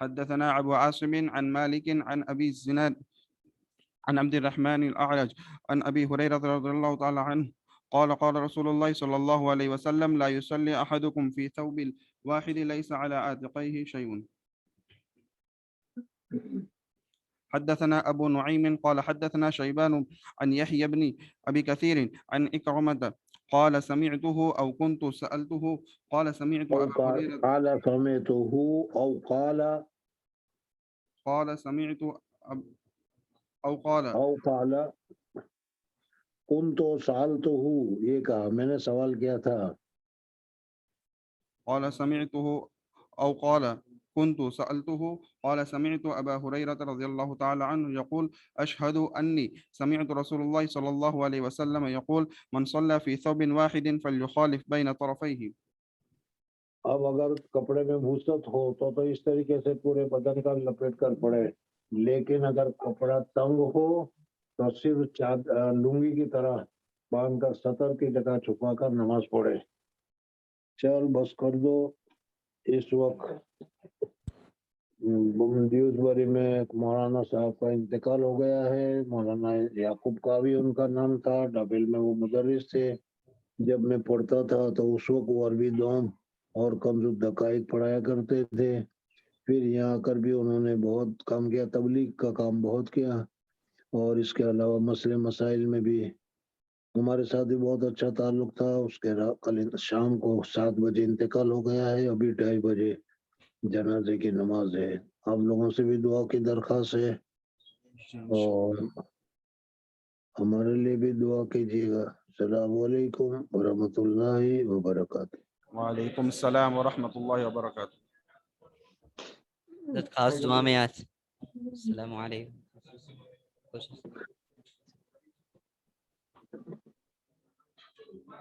حدثنا أبو عاصم عن مالك عن أبي الزناد عن عبد الرحمن الأعرج عن أبي هريرة رضي الله تعالى عنه قال قال رسول الله صلى الله عليه وسلم لا يصلي أحدكم في ثوب واحد ليس على عاتقيه شيء. حدثنا أبو نعيم قال حدثنا شيبان عن يحيى بن أبي كثير عن إكرمة قال سمعته أو كنت سألته قال سمعت أبا هريرة قال سمعته أو قال سمعت أو قال كنت سألته، یہ کہا میں نے سوال کیا تھا. قال سمعته أو قال كنت سألته قال سمعت أبا هريرة رضي الله تعالى عنه يقول أشهد أني سمعت رسول الله صلى الله عليه وسلم يقول من صلى في ثوب واحد فليخالف بين طرفيه. اب اگر کپڑے میں وسعت ہو تو اس طریقے سے پورے بدن کا لپیٹ کر پڑے، لیکن اگر کپڑا تنگ ہو تو صرف لنگی کی طرح باندھ کر سطر کی جگہ چھپا کر نماز پڑھے. چل بس کر دو. اس وقت دیوسبری میں ایک مولانا صاحب کا انتقال ہو گیا ہے. مولانا یعقوب قاوی ان کا نام تھا. ڈبل میں وہ مدرس تھے. جب میں پڑھتا تھا تو اس وقت وہ عربی دوم اور کمز الدقائق پڑھایا کرتے تھے. پھر یہاں کر بھی انہوں نے بہت کام کیا، تبلیغ کا کام بہت کیا، اور اس کے علاوہ مسئلے مسائل میں بھی ہمارے ساتھ بھی بہت اچھا تعلق تھا. اس کے کل شام کو 7 بجے انتقال ہو گیا ہے. ابھی 2:30 بجے جنازے کی نماز ہے. آپ لوگوں سے بھی دعا کی درخواست ہے اور ہمارے لیے بھی دعا کیجیے گا. السلام علیکم ورحمۃ اللہ وبرکاتہ. وعلیکم السلام ورحمۃ اللہ وبرکاتہ. خاص دعا میں آج السلام علیکم.